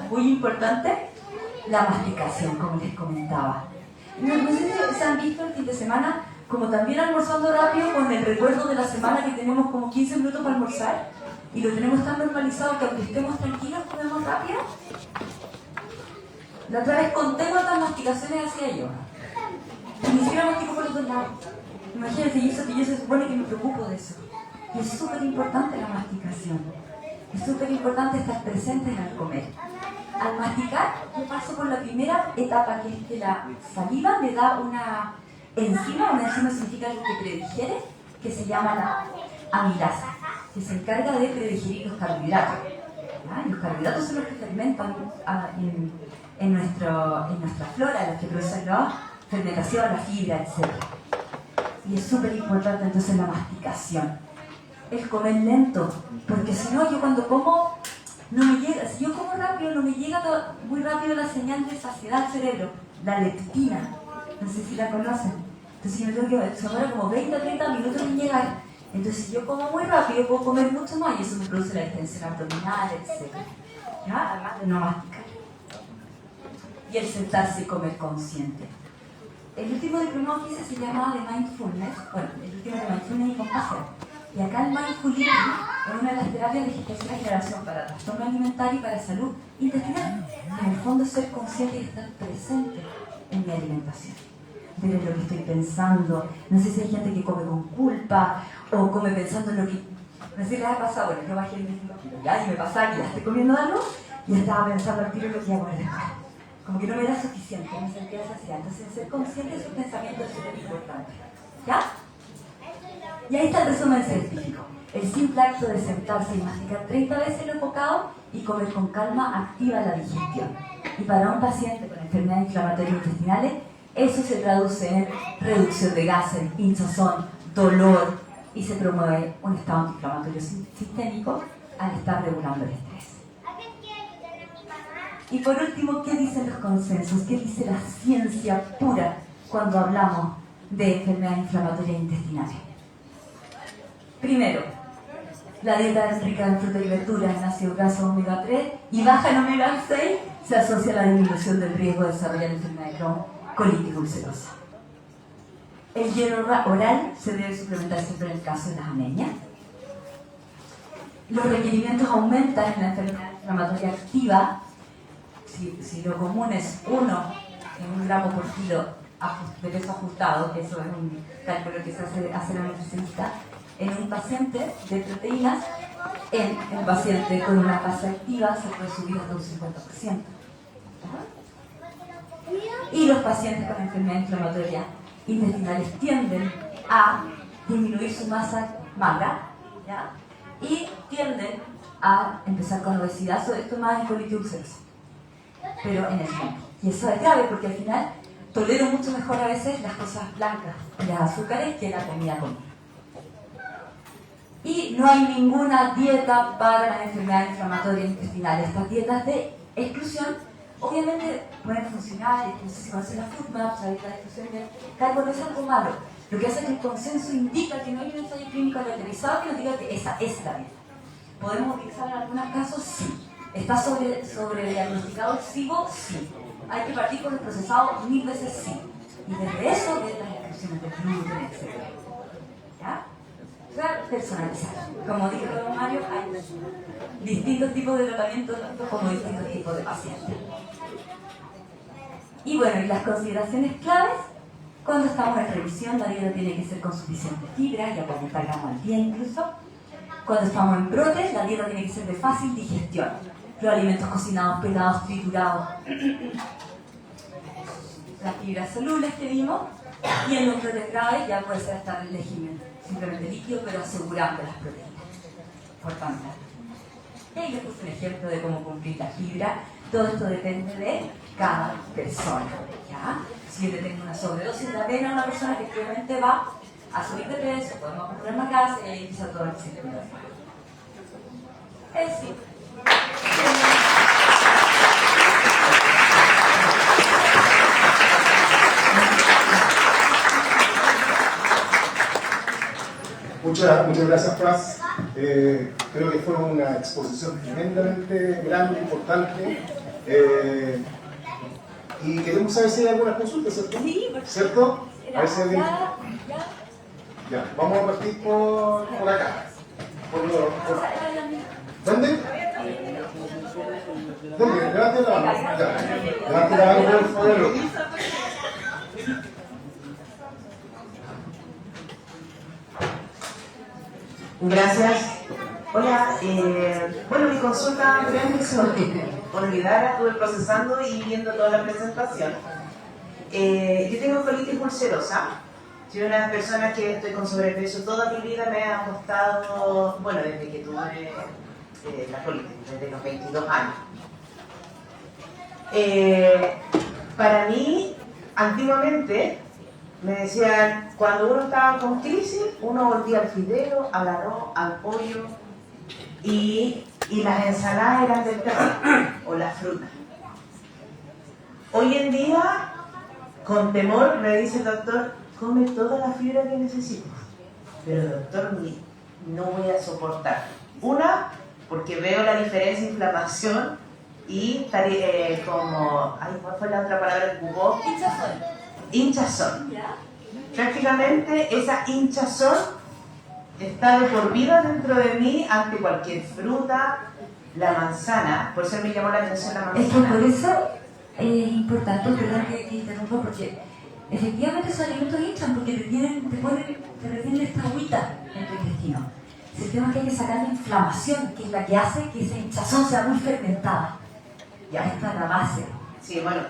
muy importante, la masticación, como les comentaba. No sé si se han visto el fin de semana, como también almorzando rápido, con el recuerdo de la semana que tenemos como 15 minutos para almorzar, y lo tenemos tan normalizado que aunque estemos tranquilos, comemos rápido. La otra vez conté cuántas masticaciones hacía yo. Y ni siquiera mastico por los dos lados. Imagínense, y eso que yo se supone que me preocupo de eso. Y es súper importante la masticación. Es súper importante estar presentes al comer. Al masticar, yo paso por la primera etapa, que es que la saliva me da una enzima significa algo que predigiere, que se llama la amilasa, que se encarga de predigerir los carbohidratos. ¿Ya? Los carbohidratos son los que fermentan en nuestra flora, los que producen la fermentación, la fibra, etc. Y es súper importante entonces la masticación. El comer lento, porque si no, yo cuando como, no me llega, si yo como rápido, no me llega muy rápido la señal de saciedad al cerebro, la leptina, no sé si la conocen. Entonces yo tengo que sobrar como 20 o 30 minutos en llegar. Entonces si yo como muy rápido, puedo comer mucho más y eso me produce la distensión abdominal, etc. ¿Ya? Además de no masticar. Y el sentarse y comer consciente. El último diplomado que hice se llamaba de Mindfulness, bueno, el último de Mindfulness y Compasión. Y acá el Mindful Eating es una de las terapias de gestación y generación para trastorno alimentario y para salud intestinal. En el fondo, ser consciente y estar presente en mi alimentación. Ver lo que estoy pensando. No sé si hay gente que come con culpa o come pensando en lo que... No sé si les ha pasado, bueno, yo bajé el 25 kilos, ya, y me pasaba que ya estoy comiendo algo y estaba pensando al tiro lo que iba a comer después. Como que no me era suficiente, me sentía saciada. Entonces, ser consciente de sus pensamientos es súper importante. ¿Ya? Y ahí está el resumen científico. El simple acto de sentarse y masticar 30 veces lo bocado y comer con calma activa la digestión. Y para un paciente con enfermedades inflamatorias intestinales, eso se traduce en reducción de gases, hinchazón, dolor y se promueve un estado antiinflamatorio sistémico al estar regulando el estrés. Y por último, ¿qué dicen los consensos? ¿Qué dice la ciencia pura cuando hablamos de enfermedades inflamatorias intestinales? Primero, la dieta rica en frutas y verduras, en ácido graso omega 3 y baja en omega 6 se asocia a la disminución del riesgo de desarrollar enfermedad de Crohn, colitis ulcerosa. El hielo oral se debe suplementar siempre en el caso de las anemias. Los requerimientos aumentan en la enfermedad inflamatoria activa. Si lo común es 1 en 1 gramo por kilo de peso ajustado, que eso es un cálculo que se hace la nutricionista, en un paciente de proteínas, en un paciente con una fase activa se puede subir hasta un 50%. Y los pacientes con enfermedad inflamatoria intestinales tienden a disminuir su masa magra, ¿ya? Y tienden a empezar con obesidad, sobre todo más en colitis ulcerosa, pero en el tiempo. Y eso es grave porque al final tolero mucho mejor a veces las cosas blancas y las azúcares que la comida común. Y no hay ninguna dieta para las enfermedades inflamatorias intestinales. Estas dietas de exclusión obviamente pueden funcionar, no sé si conocen la FODMAP, la dieta de exclusión de carbo, no es algo malo. Lo que hace es que el consenso indica que no hay un ensayo clínico caracterizado que nos diga que esa es la dieta. ¿Podemos utilizar en algunos casos? Sí. ¿Está sobrediagnosticado el SIBO? Sí. ¿Hay que partir con el procesado? 1000 veces sí. Y desde eso, de las exclusiones de gluten, etc. ¿Ya? personalizar. Como dijo don Mario, hay distintos tipos de tratamiento como distintos tipos de pacientes. Y bueno, y las consideraciones claves, cuando estamos en revisión, la dieta tiene que ser con suficiente fibra, ya 40 gramos al día incluso. Cuando estamos en brotes, la dieta tiene que ser de fácil digestión. Los alimentos cocinados, pelados, triturados, las fibras solubles que vimos, y en los brotes graves ya puede ser hasta el régimen simplemente líquido, pero asegurando las proteínas. Por tanto, y ahí les puse un ejemplo de cómo cumplir la fibra. Todo esto depende de cada persona, ¿ya? Si yo tengo una sobredosis de avena, una persona que claramente va a subir de peso, podemos comprar más gas y empieza todo el ciclo. Es decir, Muchas gracias, Franz. Creo que fue una exposición tremendamente grande, importante. Y queremos saber si hay algunas consultas, ¿cierto? Sí, ¿cierto? A ver si alguien... Ya, vamos a partir por acá. ¿Dónde? ¿Dónde? Levante la mano. Ya. Levante la mano, por favor. Gracias. Hola, bueno, mi consulta anteriormente se me olvidara, estuve procesando y viendo toda la presentación. Yo tengo colitis ulcerosa. Soy una de las personas que estoy con sobrepeso. Toda mi vida me ha costado, bueno, desde que tuve la colitis, desde los 22 años. Para mí, antiguamente, me decían, cuando uno estaba con crisis, uno volvía al fideo, al arroz, al pollo, y las ensaladas eran del terror, o las frutas. Hoy en día, con temor, me dice el doctor, come toda la fibra que necesites. Pero doctor, no voy a soportar. Una, porque veo la diferencia de inflamación y como, ¿cuál fue la otra palabra que ocupó? Hinchazón. Prácticamente esa hinchazón está de por vida dentro de mí ante cualquier fruta, la manzana. Por eso me llamó la atención la manzana. Es que por eso es importante, perdón que interrumpa, porque efectivamente esos alimentos hinchan porque te retienen esta agüita en tu intestino. El tema es que hay que sacar la inflamación, que es la que hace que esa hinchazón sea muy fermentada. Ya está la base. Sí, bueno,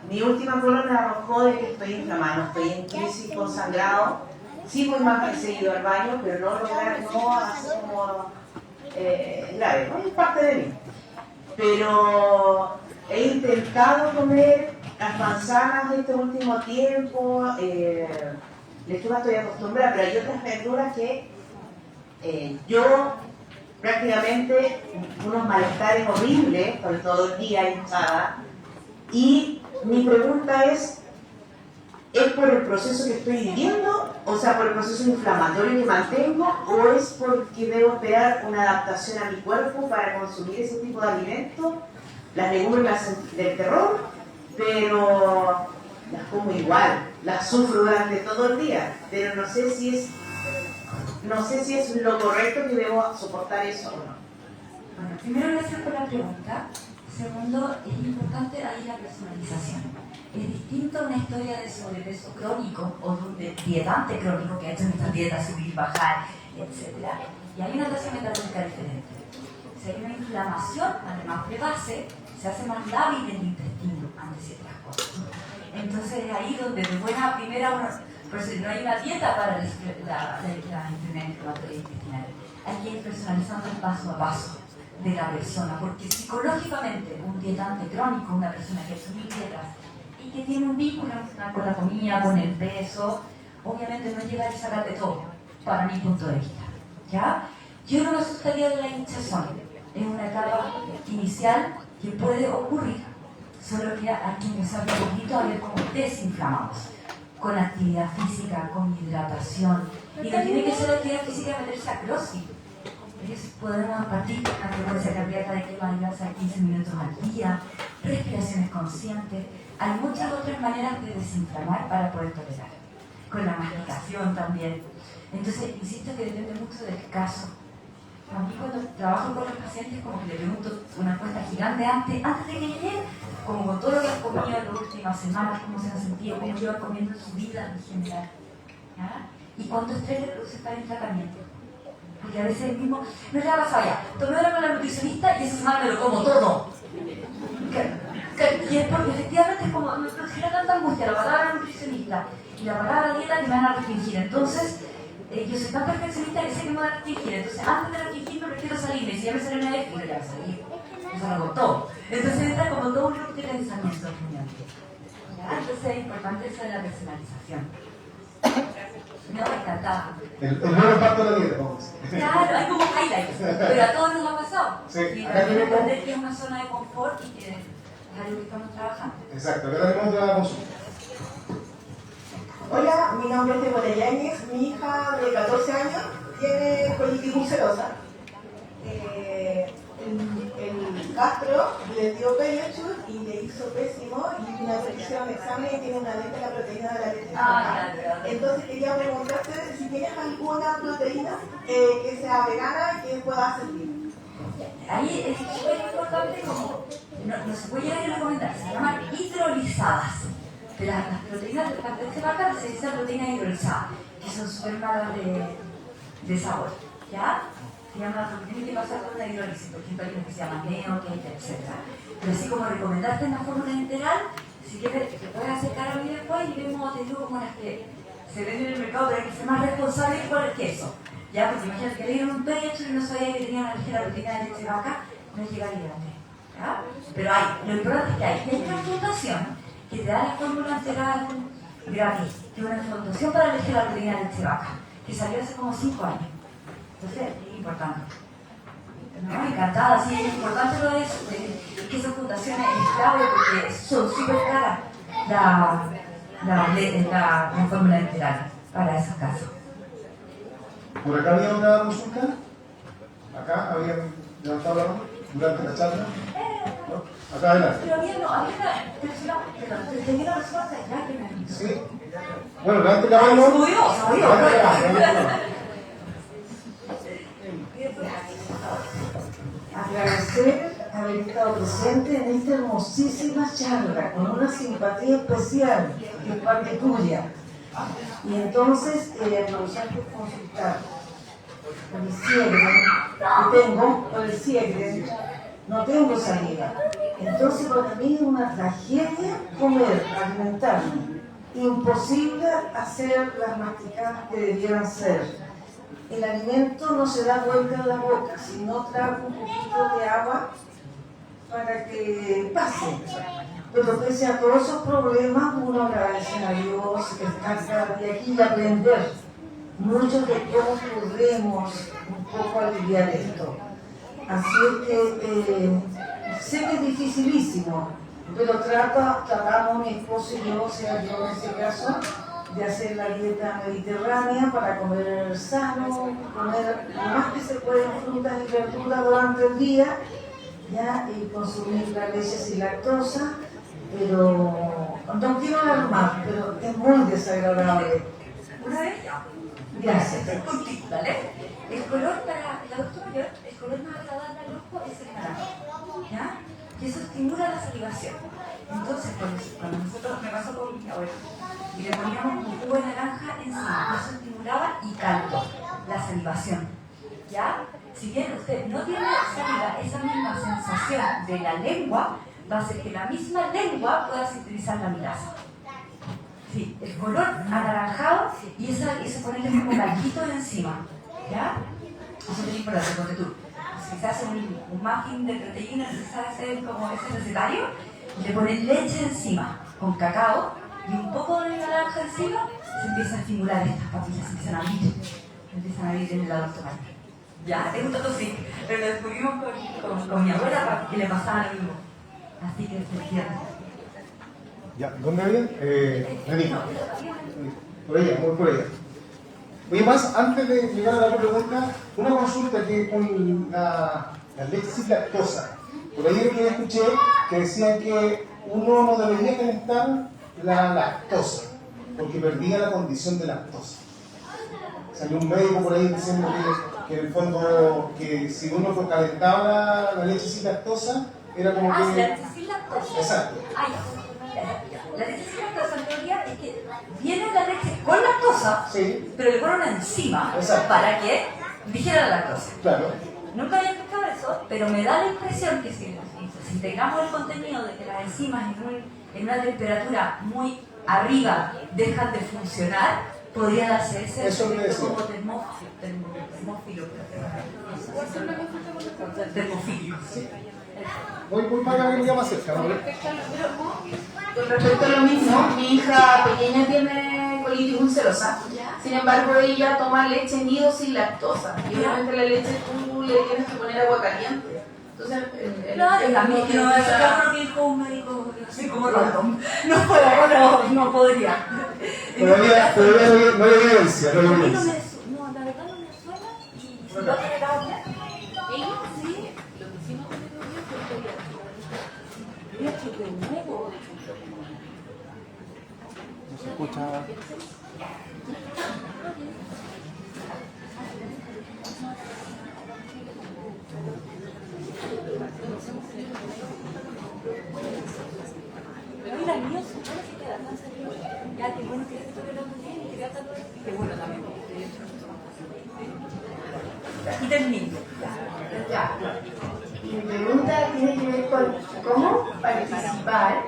mi última prueba me arrojó de que estoy inflamado, estoy en crisis con sangrado. Sí voy más seguido al baño, pero no así como grave, ¿no? Es parte de mí. Pero he intentado comer las manzanas este último tiempo, lechuga estoy acostumbrada, pero hay otras verduras que yo prácticamente unos malestares horribles, sobre todo el día hinchada, y mi pregunta ¿es por el proceso que estoy viviendo? O sea, por el proceso inflamatorio que mantengo, ¿o es porque debo esperar una adaptación a mi cuerpo para consumir ese tipo de alimentos? Las legumbres del terror, pero las como igual, las sufro durante todo el día, pero no sé si es lo correcto que debo soportar eso o no. Bueno, primero gracias por la pregunta. Segundo, es importante ahí la personalización. Es distinto a una historia de sobrepeso crónico o de un dietante crónico que ha hecho estas dietas subir, bajar, etc. Y hay una tasa metabólica diferente. Si hay una inflamación, además de base, se hace más lábil el intestino ante ciertas cosas. Entonces es ahí donde de buena primera, por eso no hay una dieta para la enfermedad inflamatoria intestinal. Hay que ir personalizando el paso a paso de la persona, porque psicológicamente un dietante crónico, una persona que ha hecho mil dietas y que tiene un vínculo con la comida, con el peso, obviamente no llega a sacar de todo, para mi punto de vista. ¿Ya? Yo no me asustaría de la hinchazón, es una etapa inicial que puede ocurrir, solo que hay que empezar de poquito a ver cómo desinflamamos, con actividad física, con hidratación, y no tiene que ser actividad física meterse a CrossFit. Podemos partir a frecuencia cardíaca de quema de grasa de 15 minutos al día, respiraciones conscientes. Hay muchas otras maneras de desinflamar para poder tolerar. con la masticación también. Entonces, insisto que depende mucho del caso. A mí cuando trabajo con los pacientes, como que le pregunto una encuesta gigante antes de que lleguen, como con todo lo que han comido en las últimas semanas, cómo se han sentido, cómo llevan comiendo en su vida en general. ¿Ya? Y cuánto estrés le produce estar en tratamiento. Porque a veces el mismo, no le ha pasado ya, tomé ahora con la nutricionista y esa semana me lo como todo. Y es porque efectivamente es como, me genera tanta angustia la palabra nutricionista y la palabra dieta que me van a restringir. Entonces, yo soy tan perfeccionista que sé que me van a restringir. Entonces, antes de restringirme, prefiero salirme. Si ya me sale una vez, pues ya me salí. Me salgo todo. Entonces, está como todo un loop de pensamiento. Entonces, es importante eso de la personalización. No, encantada. El buen impacto de la dieta, vamos a decir. Claro, hay como highlights, pero a todos nos ha pasado. Sí, Y acá tenemos... entender que es una zona de confort y que es algo que estamos trabajando. Exacto, acá tenemos otra consulta. Hola, mi nombre es Deborah Yáñez, mi hija de 14 años tiene colitis ulcerosa. El gastro le dio Pediasure y le hizo pésimo y una vez hicieron examen y tiene una alergia a la proteína de la leche. Claro. Entonces quería preguntarte si tienes alguna proteína que sea vegana y que pueda servir. Ahí es súper importante como, no se puede llegar a recomendar, se llaman hidrolizadas. Pero las proteínas de la leche vaca se dicen proteínas hidrolizadas, que son súper malas de sabor, ¿ya? Se llama, tiene que pasar por una hidrólisis, por ejemplo, hay unas que se llaman neo, etc. Pero así como recomendarte en la fórmula integral, si quieres, te puedes acercar a mí después y vemos, te digo, como las que se venden en el mercado, pero hay que ser más responsable por el queso. Ya, porque imagínate que le dieron un pecho y no sabía que tenía una alergia a la proteína de leche vaca, no llegaría a ¿ya? Pero hay, lo importante es que hay una fundación que te da la fórmula integral gratis, que es una fundación para elegir la proteína de leche vaca, que salió hace como 5 años. Entonces, es importante. No, encantada, sí, es importante lo de eso, que esas fundaciones es clave porque son súper caras la fórmula integral para esos casos. ¿Por acá había una consulta? ¿Acá habían levantado la mano durante la charla? ¿No? Acá adelante. Pero había una persona, perdón, tenía una persona allá que me ha dicho. Sí. Bueno, levante la mano. Subió. Agradecer haber estado presente en esta hermosísima charla con una simpatía especial que es parte tuya. Y entonces, aprovechar de consultar por el Siegren que tengo, por el Siegren, no tengo salida. Entonces, para mí es una tragedia comer, alimentarme. Imposible hacer las masticadas que debieran ser. El alimento no se da vuelta en la boca, sino trago un poquito de agua para que pase. Pero pese a todos esos problemas, uno agradece a Dios que está cada día aquí y aprender mucho de cómo podemos un poco aliviar esto. Así es que sé que es dificilísimo, pero tratamos mi esposo y yo, o sea, yo en ese caso, de hacer la dieta mediterránea para comer sano, comer lo más que se puede frutas y verduras durante el día, ¿ya? Y consumir la leche sin lactosa, pero no quiero alarmar, pero es muy desagradable. Una vez ya. Gracias. ¿Vale? El color para el adulto mayor, el color más agradable al ojo es el naranja, ¿ya? Y eso estimula la salivación. Entonces, cuando nosotros, me pasó con mi abuela, y le poníamos un jugo de naranja encima, eso estimulaba y calmó la salivación, ¿ya? Si bien usted no tiene saliva, esa misma sensación de la lengua va a hacer que la misma lengua pueda sintetizar la milasa. Sí, el color anaranjado y ese ponerle como caldito encima, ¿ya? Eso es muy importante porque tú, si se hace un muffin de proteína, si se hace como ese recetario, le pones leche encima con cacao y un poco de naranja encima, se empiezan a estimular estas papillas, se empiezan a abrir en el adulto mayor. Ya, es un todo sí, pero lo descubrimos con mi abuela que le pasaba lo mismo. Así que se entiende. Ya, ¿dónde había? Renito. Por ella, muy por ella. Oye, más, antes de llegar a la otra pregunta, una consulta que con la leche sin lactosa. Por ahí que escuché que decían que uno no debería calentar la lactosa. porque perdía la condición de lactosa. Salió un médico por ahí diciendo que en el fondo, que si uno calentaba la leche sin lactosa, era como que... la leche sin lactosa. Exacto. Ay, la leche sin lactosa en teoría es que viene la leche con lactosa, Sí. pero le ponen una enzima Exacto. para que digiera la lactosa. Claro. Nunca había escuchado eso, pero me da la impresión que si integramos el contenido de que las enzimas en una temperatura muy arriba dejan de funcionar, podría darse ese Eso me efecto decía. como termofilo. Voy para acá que me llama cerca, ¿no? Con respecto a lo mismo, mi hija pequeña tiene colitis ulcerosa. Sin embargo, ella toma leche nido sin lactosa. Y obviamente la leche tú le tienes que poner agua caliente. Entonces, Claro, a mí no es lo que dijo un médico así como random. No podría. Todavía no hay evidencia, no hay A mí no evidencia. la verdad no me suena y si va a tener agua, sí. Leche de huevo. No se escucha. Mira, el mío supone que queda tan salido. Ya, qué bueno que esto que lo bien y que queda tan qué bueno también. Y termino. ya. Y mi pregunta tiene que ver con cómo participar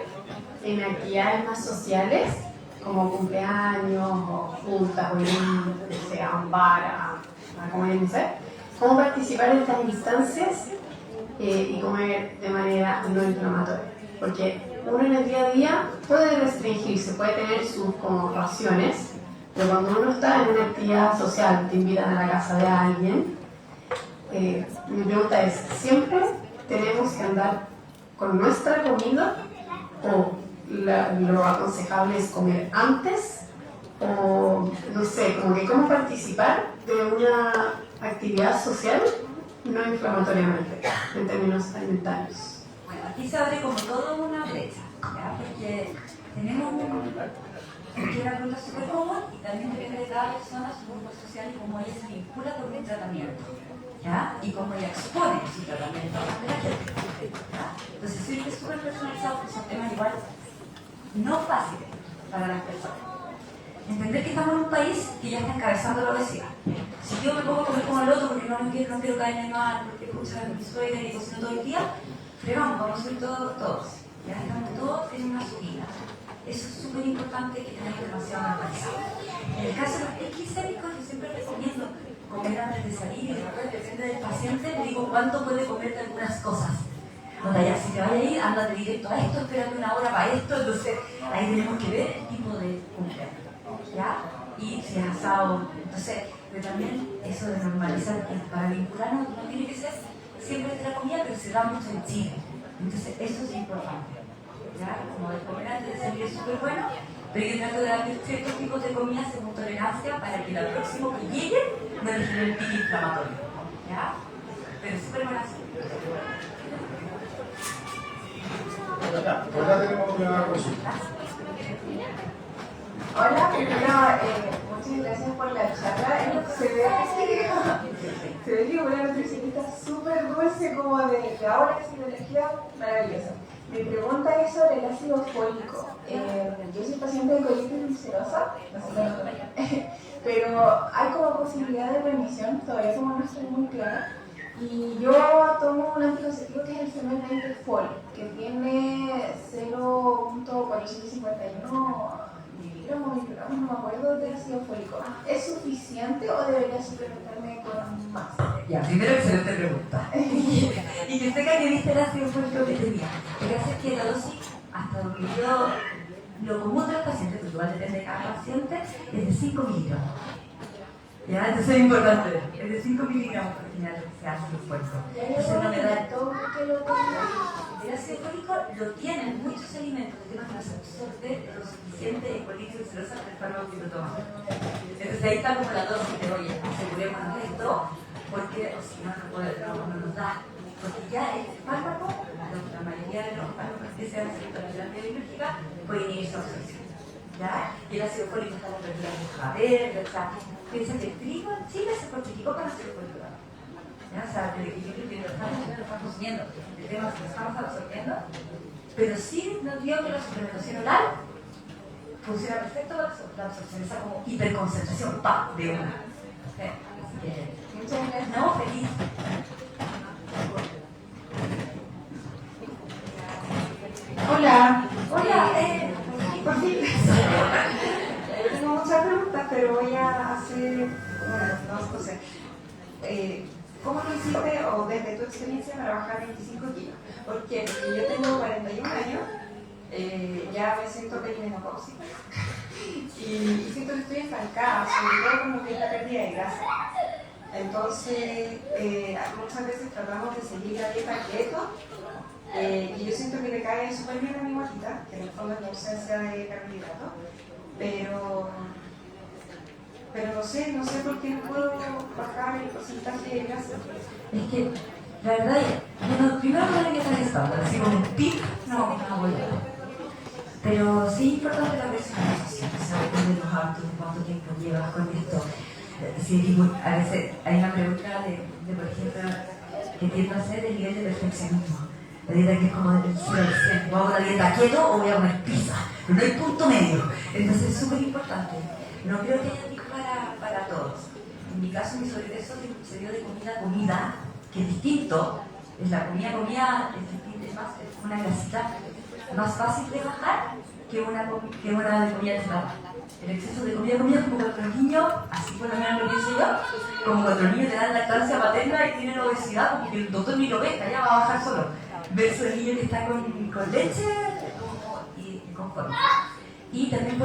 en actividades más sociales, como cumpleaños o juntas o eventos, que sea un bar, a comer, no sé. Cómo participar en estas instancias y comer de manera no inflamatoria. Porque uno en el día a día puede restringirse, puede tener sus como raciones, pero cuando uno está en una actividad social, te invitan a la casa de alguien, mi pregunta es, ¿siempre tenemos que andar con nuestra comida o lo aconsejable es comer antes? O no sé, como que cómo participar de una actividad social no inflamatoriamente, en términos alimentarios. Bueno, aquí se abre como toda una brecha, ¿ya? Porque tenemos una ruta súper común y también depende de cada persona, su grupo social y cómo ella se vincula con el tratamiento, ¿ya? Y cómo ella expone su tratamiento ante la gente, ¿ya? Entonces siempre es súper personalizado porque son temas igual no fáciles para las personas. Entender que estamos en un país que ya está encabezando la obesidad. Si yo me pongo a comer como el otro porque no quiero caerme mal, porque escucha a mi suegra y cocino todo el día, fregamos, vamos a subir todos. Ya estamos todos en una subida. Eso es súper importante que tenemos demasiado normalizado. En el caso de los triglicéridos, yo siempre recomiendo comer antes de salir y después, depende del paciente, le digo cuánto puede comer de algunas cosas. O sea, ya si te vaya a ir, ándate directo a esto, espérate una hora para esto, entonces ahí tenemos que ver el tipo de cumpleaños. ¿Ya? Y si es asado, entonces, pero también eso de normalizar que para vincularnos no tiene que ser siempre de la comida, pero se da mucho en Chile. Entonces, eso es importante. ¿Ya? Como de comer antes de salir es súper bueno, pero yo trato de darle ciertos tipos de comida según tolerancia para que la próxima que llegue no le genere el pico inflamatorio. ¿Ya? Pero es súper buena. Por acá tenemos una consulta. Hola, primero, muchas gracias por la charla. Se ve que una nutricionista súper dulce, como de ahora que es energía maravillosa. Mi pregunta es sobre el ácido fólico. Yo soy paciente de colitis ulcerosa, no sé si lo conocen, pero hay como posibilidad de remisión, todavía como no estoy muy clara. Y yo tomo un anticonceptivo que es el Femen Fol, que tiene 0.451 miligramos, no me acuerdo del ácido fólico. ¿Es suficiente o debería suplementarme con más? Ya, primero excelente pregunta. Y que sepa que viste el ácido fólico que tenía. Lo que hace es que la dosis, hasta donde yo lo común de los pacientes, porque igual depende de cada paciente, es de 5 miligramos. Ya, entonces es importante. Es de 5 miligramos por general lo que se hace ácido fólico. Entonces no me da todo que lo tenga. el ácido fólico lo tienen muchos alimentos, el tema que no se absorbe lo suficiente en colitis ulcerosa del fármaco que lo toman. Entonces ahí está como la dosis de, oye, asegurémonos de esto, porque o si no, no nos da. Porque ya el fármaco, la mayoría de los fármacos que se hacen para la terapia biológica, pueden ir su absorción. ¿ya? Y el ácido fólico está en las verduras rojas verdes, o sea, piensa que el trigo en Chile se fortificó con ácido fólico. ¿Ya? O sea, el equilibrio que lo estamos consumiendo, el tema es que lo estamos absorbiendo, pero sí nos dio que la suplementación oral funciona perfecto la absorción, esa como hiperconcentración, ¡pam!, de una. Así que, muchas gracias. No, feliz. Hola. Hola, Por fin. Tengo muchas preguntas, pero voy a hacer no sé. ¿Cómo lo hiciste o desde tu experiencia para bajar 25 kilos? ¿Por qué? Porque yo tengo 41 años, ya me siento perimenopáusica y siento que estoy estancada, sobre todo con lo que es la pérdida de grasa. Entonces, muchas veces tratamos de seguir la dieta keto, y yo siento que le cae súper bien a mi guatita, que en el fondo es la ausencia de carbohidratos, pero no sé por qué no puedo bajar el porcentaje de grasa. es que, la verdad, bueno, primero no hay que estar estándar, así como un pic, no voy a. Pero sí es importante la personalización, o sea, depende de los hábitos, de cuánto tiempo llevas con esto. Sí, a veces hay una pregunta de por ejemplo, que tiendo a hacer el nivel de perfeccionismo. La dieta que es como del 0 al 100, ¿voy a hago la dieta keto o voy a comer pizza? Pero no hay punto medio. Entonces es súper importante. No creo que haya pico para todos. En mi caso, mi sobrepeso se dio de comida a comida, que es distinto. Es la comida es más, es una grasita más fácil de bajar que una de comida chatarra. El exceso de comida es como cuando los niños, así por lo menos lo pienso yo, como cuando los niños te dan lactancia materna y tienen obesidad, porque el doctor ni lo ve, ya va a bajar solo. Versus el niño que está con leche y con forma. Y también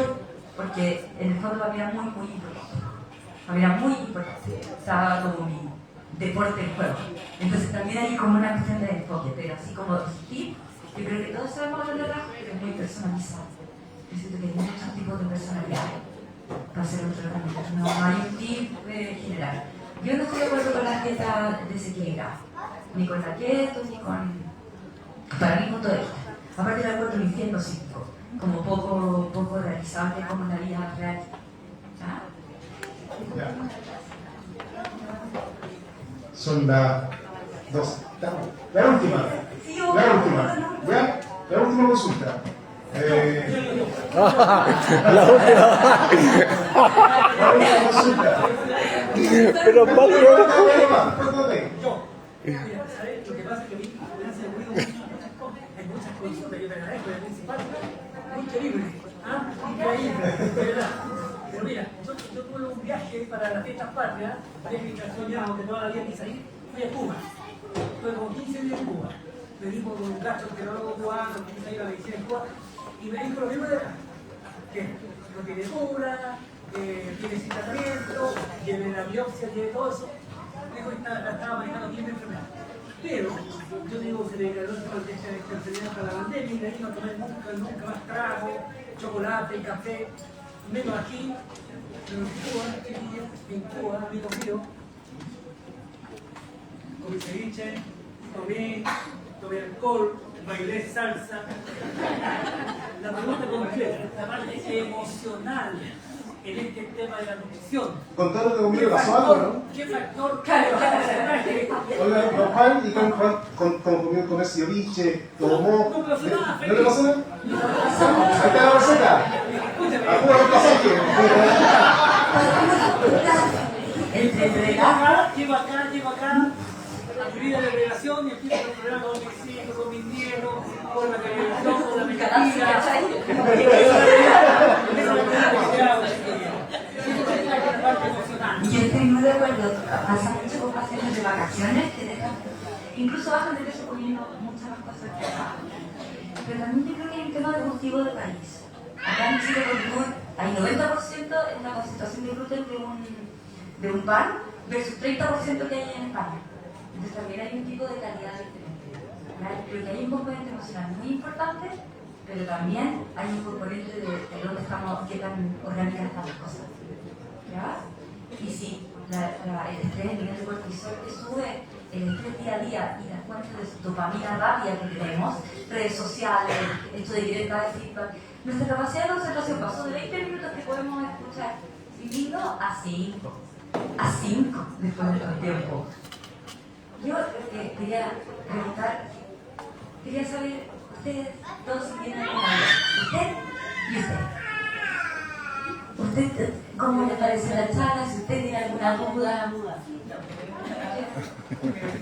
porque en el fondo para mí era muy importante. Para mí era muy importante. Estaba como mi deporte en juego. Entonces también hay como una cuestión de enfoque, pero así como tip, yo creo que todos sabemos hablar de trabajo, pero es muy personalizado. Yo siento que hay muchos tipos de personalidad para hacer un tratamiento. No hay un tip general. Yo no estoy de acuerdo con las dietas desequilibradas, ni con la keto, ni con... Para mi punto de vista. Aparte de acuerdo con el infierno psíquico, como poco realizable como la vida real. ¿Ya? Ya. Son las 12. La última. ¿Ya? La última consulta. La última. La última consulta. Pero Pablo. Perdóname. Mira, ¿sabes? Lo que pasa es que a mí me hace ruido muchas cosas. Hay muchas consultas, yo te agradezco, la principal. Muy increíble. Increíble, de verdad. Pero mira, yo tuve un viaje para las fiestas patrias, viaje que soñado que toda la vida quise ir, fui a Cuba. Estuve como 15 días en Cuba. Me di por un gastroenterólogo cubano, que quise ir a la medicina en Cuba, y me dijo lo mismo de acá, que no tiene cura, tiene sin tratamiento, tiene la biopsia, tiene todo eso. Dijo que la estaba manejando bien de enfermedad. Pero yo digo, se le declaró esta enfermedad para la pandemia y de ahí no tomé nunca más trago, chocolate y café, menos aquí, pero en Cuba, mi comido, comí ceviche, tomé alcohol, bailé salsa. La pregunta completa, la parte emocional en este tema de la nutrición. Con todo lo que conmigo pasó algo, ¿no? ¿Qué factor porcentaje? Oiga, don Juan, ¿y con comió con ese ceviche? ¿Tomó? No pasó nada, ¿No le pasó nada? Ahí está la receta. Apura el pasaje. Llego acá, a mi vida de relación y empiezo a problemas con mis hijos, con mis nietos, con la televisión, con la mentira. Y yo estoy muy de acuerdo, pasa mucho con pacientes de vacaciones que dejan, incluso bajan de peso comiendo muchas más cosas que acá. Pero también yo creo que hay un tema de cultivo de país. Acá en Chile hay 90% en la concentración de gluten de un pan versus 30% que hay en España. Entonces también hay un tipo de calidad diferente. ¿Ya? Creo que hay un componente emocional muy importante, pero también hay un componente de dónde estamos, qué tan orgánicas están las cosas. ¿Ya? Y sí, el estrés, el nivel de cortisol que sube, el estrés día a día y las fuentes de dopamina rápida que tenemos, redes sociales, esto de directa de feedback, Nuestra capacidad de concentración pasó de 20 minutos que podemos escuchar viviendo a 5. A 5 después de los tiempos. Yo quería preguntar, quería saber, ustedes todos tienen una usted y usted. ¿Usted cómo le parece la charla? Si usted tiene alguna duda.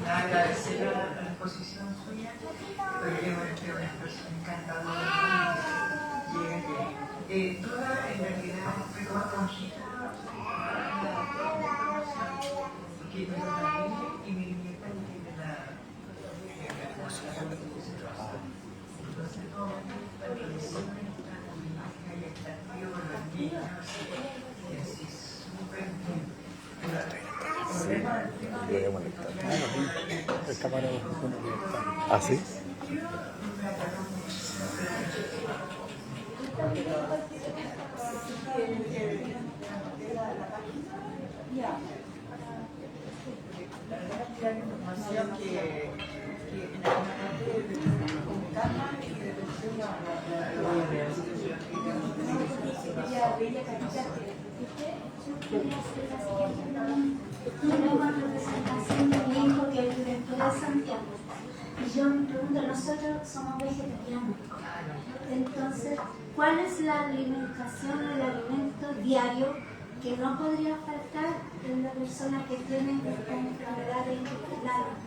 Agradecer la exposición suya, porque es una expresión encantadora. Toda en realidad fue como conquista que yo también y mi nieta tiene la entonces todo la tradición está con mi hija y está tío con los niños y así súper bien. ¿Ah, sí? La información que en la con calma y de tenemos representación de mi hijo que es director de Santiago. Y yo me pregunto, nosotros somos vegetarianos. Entonces, ¿cuál es la alimentación, el alimento diario que no podría faltar en la persona que tiene enfermedades intestinales?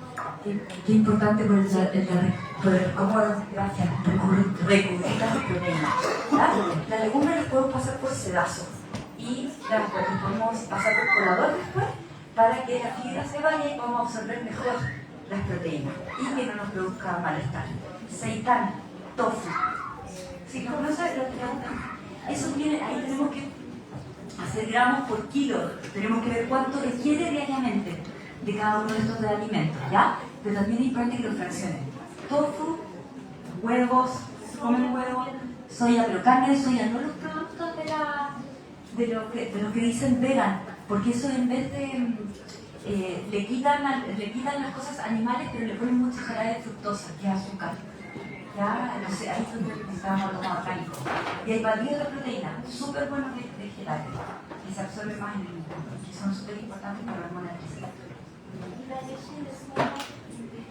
Qué importante por el cómo, gracias, recubrir las proteínas. Las legumbres las podemos pasar por sedazo y las podemos pasar por colador después para que la fibra se vaya y podamos absorber mejor las proteínas y que no nos produzca malestar. Seitán, tofu. Si conoce eso viene, ahí tenemos que hacer gramos por kilo, tenemos que ver cuánto requiere diariamente de cada uno de estos alimentos, ¿ya? Pero también es importante que lo fraccionen. Tofu, huevos, comen huevos, soya, pero carne de soya, no los productos de lo que dicen vegan, porque eso en vez de le quitan las cosas animales, pero le ponen mucha jarabe de fructosa, que es azúcar. Ya, no sé, ahí es donde necesitamos lo más orgánico. Y hay batidos de proteína, súper buenos vegetales, que se absorben más en el músculo, que son súper importantes para la hormona de crecimiento.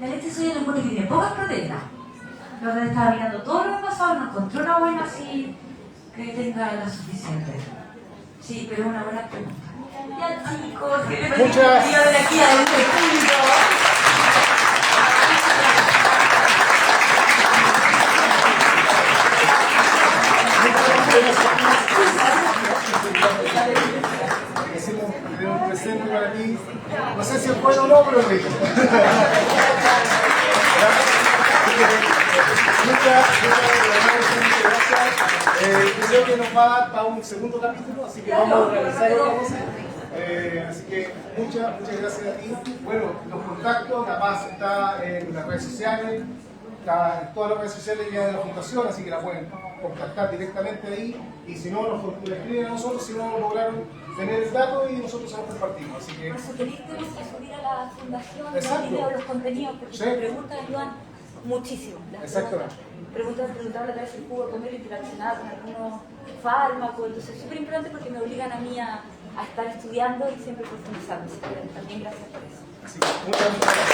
La leche de soya no encuentro que tiene pocas proteínas. Lo que estaba mirando todo lo que pasado, no encontré una buena así que tenga la suficiente. Sí, pero es una buena pregunta. Ya chicos, que le pedí de aquí a este punto. Hicimos un presente para ti. No sé si es bueno o no, pero lo digo. Muchas gracias. Creo que nos va a dar para un segundo capítulo, así que vamos a realizar otra cosa. Así que muchas gracias a ti. Bueno, los contactos, La Paz está en las redes sociales, está en todas las redes sociales ya de la Fundación, así que la pueden contactar directamente ahí. Y si no, nos escriben a nosotros, si no lograron tener el dato y nosotros se los compartimos. Así que... Por sugerir tenemos que subir a la fundación Exacto. los videos, los contenidos, porque Sí. las preguntas ayudan muchísimo. Exactamente. Preguntaban la vez el jugo de comer interaccionado con algunos fármacos, entonces es súper importante porque me obligan a mí a estar estudiando y siempre profundizando. Así que también gracias por eso. Así que muchas gracias.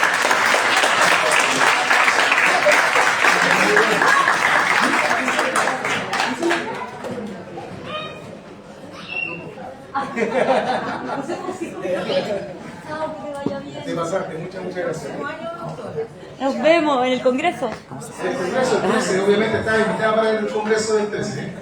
Te pasaste, muchas gracias. Nos vemos en el Congreso. El Congreso, obviamente está invitada para el Congreso del 13.